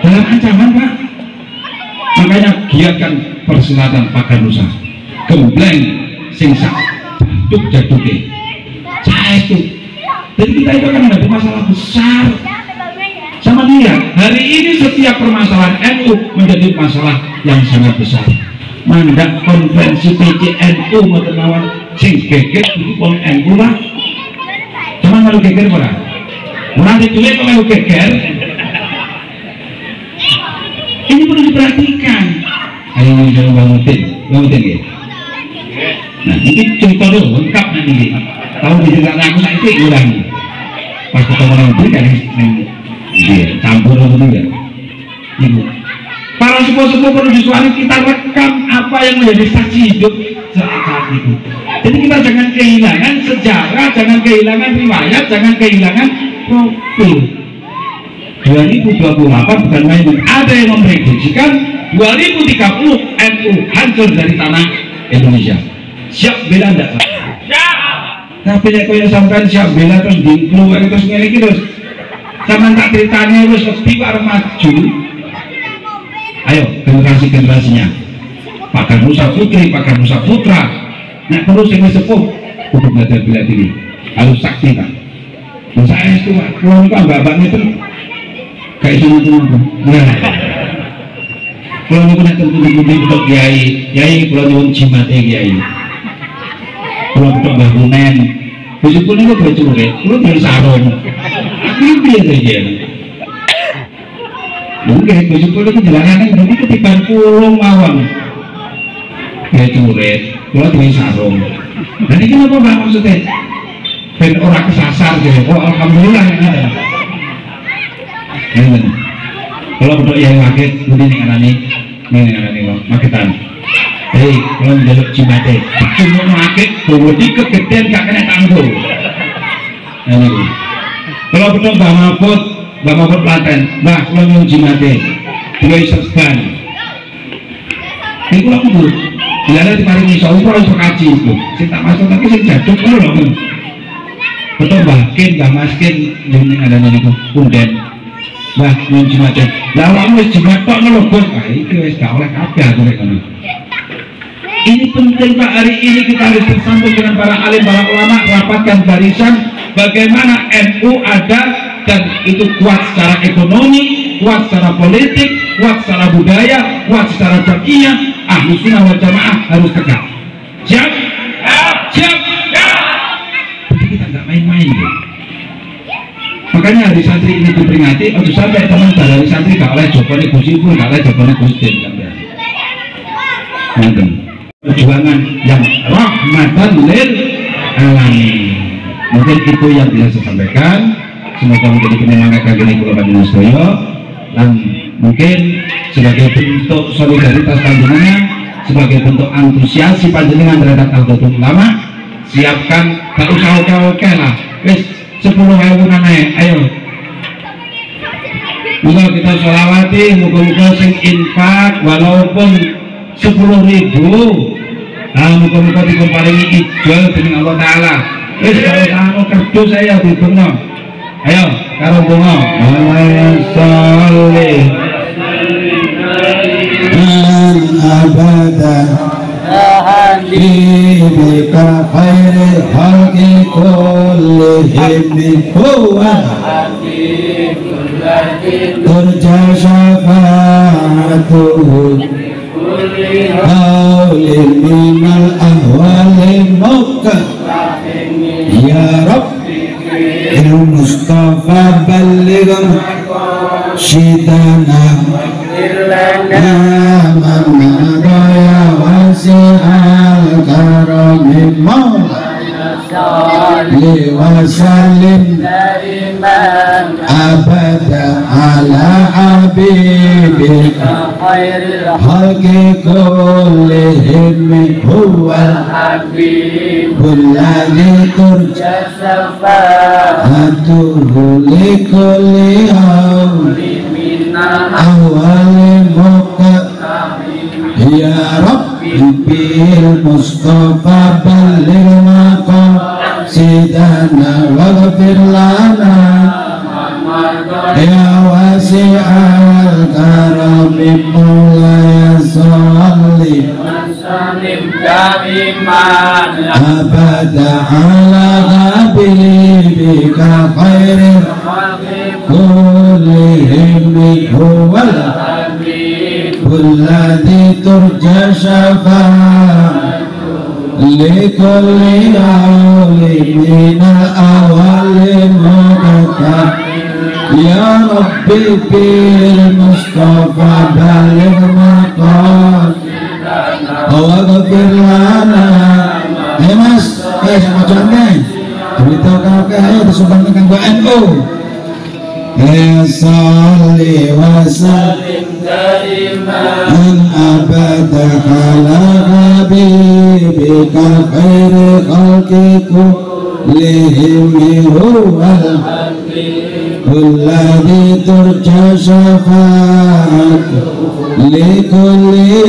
Dalam ancaman Pak. Makanya giatkan persilatan Pagar Nusa. Gembleng sing sak jaduk-jaduke. Itu. Jadi kita itu akan menghadapi masalah besar. Sama dia, hari ini setiap permasalahan NU menjadi masalah yang sangat besar. Mandat konferensi PCNU menawan sing geger itu pun NU lah. Cuman malu geger ora? Nanti duit kok malu geger. Ini perlu diperhatikan. Ayo jangan bangutin ya. Nah ini cerita dulu lengkap nanti. Tahu diceritakan aku saya itu ulangi. Pas ketemu orang itu kan dia campur itu ya. Ibu. Para sepuh-sepuh perlu disuari kita rekam apa yang menjadi saksi hidup saat itu. Jadi kita jangan kehilangan sejarah, jangan kehilangan riwayat, jangan kehilangan profil. 2028 bukan main. Ada yang memprediksikan 2030 NU hancur dari tanah Indonesia. Siap bela enggak? Siap. Tapi nek koyo sampean siap bela terus dikeluar terus ngene iki terus. Sampeyan tak ceritane wis wedi kok arep maju. Ayo generasi-generasinya. Pagar Nusa Putri, Pagar Nusa Putra. Nek perlu sing wis sepuh kudu belajar bela diri. Harus sakti kan. Nusa es itu Pak. Kulo niku ambak-ambak itu kayak itu. Nah. Kulo niku nek tentu-tentu untuk kiai kulo nyuwun jimate kiai. Kulo tok Mbah Kunen. Bojone niku bojone, kulo nang sarung. Iki piye to ya? Mungkin bojone niku jelanane niku ketiban kulung mawon. kayak curit, kalau duwe sarung. Dan ini kenapa Mbak maksudnya? Ben orang kesasar gitu. Oh alhamdulillah ya. Kalau betul yang kaget, kemudian ini loh, magetan. Hei, kalau menjaluk cimate, cuma kaget, kemudian kegedean gak kena tangguh. Ini. Kalau betul Mbak Mahfud Platen, Mbak kalau menjaluk cimate, dia serban. Ini kalau aku bilangnya diparingi soal iso kaji itu. Sing tak masuk tapi sing jaduk lho lho. Betul Mbak Maskin ini ada niku punden. Mbah nyuwun jimaten. Lah awakmu wis jimat tok lho, Bos. Ah iki wis gak oleh kabeh aku nek ngono. Ini penting Pak, hari ini kita harus bersambung dengan para alim, para ulama, rapatkan barisan bagaimana NU ada dan itu kuat secara ekonomi, kuat secara politik, kuat secara budaya, kuat secara syariah. Ahlu sunnah wal jamaah harus tegak. Siap? Siap? Jadi kita nggak main-main ya. Makanya hari santri ini diperingati, harus sampai teman dari santri gak oleh jokone Gus Ipul, gak oleh jokone Gus Din sampai. Perjuangan yang rahmatan lil alamin. Mungkin itu yang bisa saya sampaikan. Semoga menjadi penyemangat kagini kula panjenengan sedaya. Dan mungkin sebagai bentuk solidaritas panjenengan, sebagai bentuk antusiasi panjenengan terhadap Nahdlatul Ulama, siapkan gak usah oke lah. Wis 10.000 naik, ayo. Muga kita sholawati, muga-muga sing infak walaupun 10.000. Nah, muga-muga diparingi ijol dening Allah Taala. Wis kalau anu kerdu saya didonga. Ayo, karo donga. Sholli abadan bika khairil khalqi kullihim huwa turja syafa'atuhu qawlin minal ahwali mukka ya Rabbi il Mustafa balligh syidana al-karami mawli wa salim abada ala habibika khalqi kullihim huwal habibul ladzi turja shafa'atuhu li kulli awali ya Rabbi bil Mustafa balligh maqasidana waghfir lana ya wasi'al karami mulaya sholli abada ala habibika khairil kullihim huwal الذي ترجى شفاعته لكل أول من الأول مقتل يا ربي بالمصطفى بلغ مقاصدنا واغفر لنا. Ya Mas, sama contohnya beritahu kakak disumbangkan ke NU. Salli wa sallim daiman abada ala habibika khairil khalqi kullihim huwal habibul ladzi turja syafa'atuhu likulli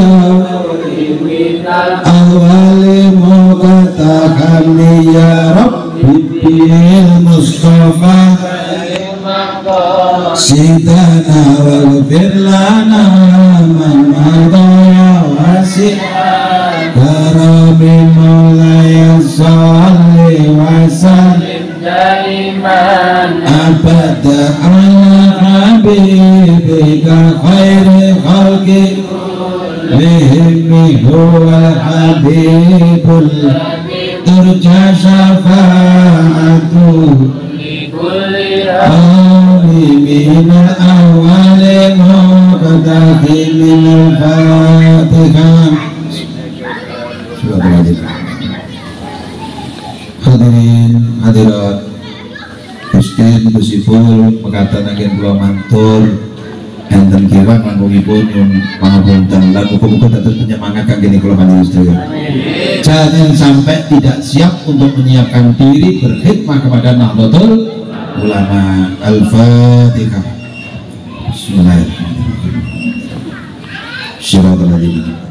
awali muqtaham ya Rabbi bil Mustafa sidana waghfir lana man madha wasi'a karami mulaya sholli wa sallim daiman abada ala habibika khairil khalqi kullihim huwal habibul turja syafa'atuhu من الأول مقتدى من الفاتحة Astagfirullahaladzim. Hadirin hadirat Gustin Gusiful mengatakan kula matur enten kirang langkungipun nyuwun pangapunten lan muga-muga dados penyemangat kangge kula panjenengan sedaya. Jangan sampai tidak siap untuk menyiapkan diri berkhidmah kepada Nahdlatul Ulama. Al-Fatihah. Bismillahirrahmanirrahim. Syirata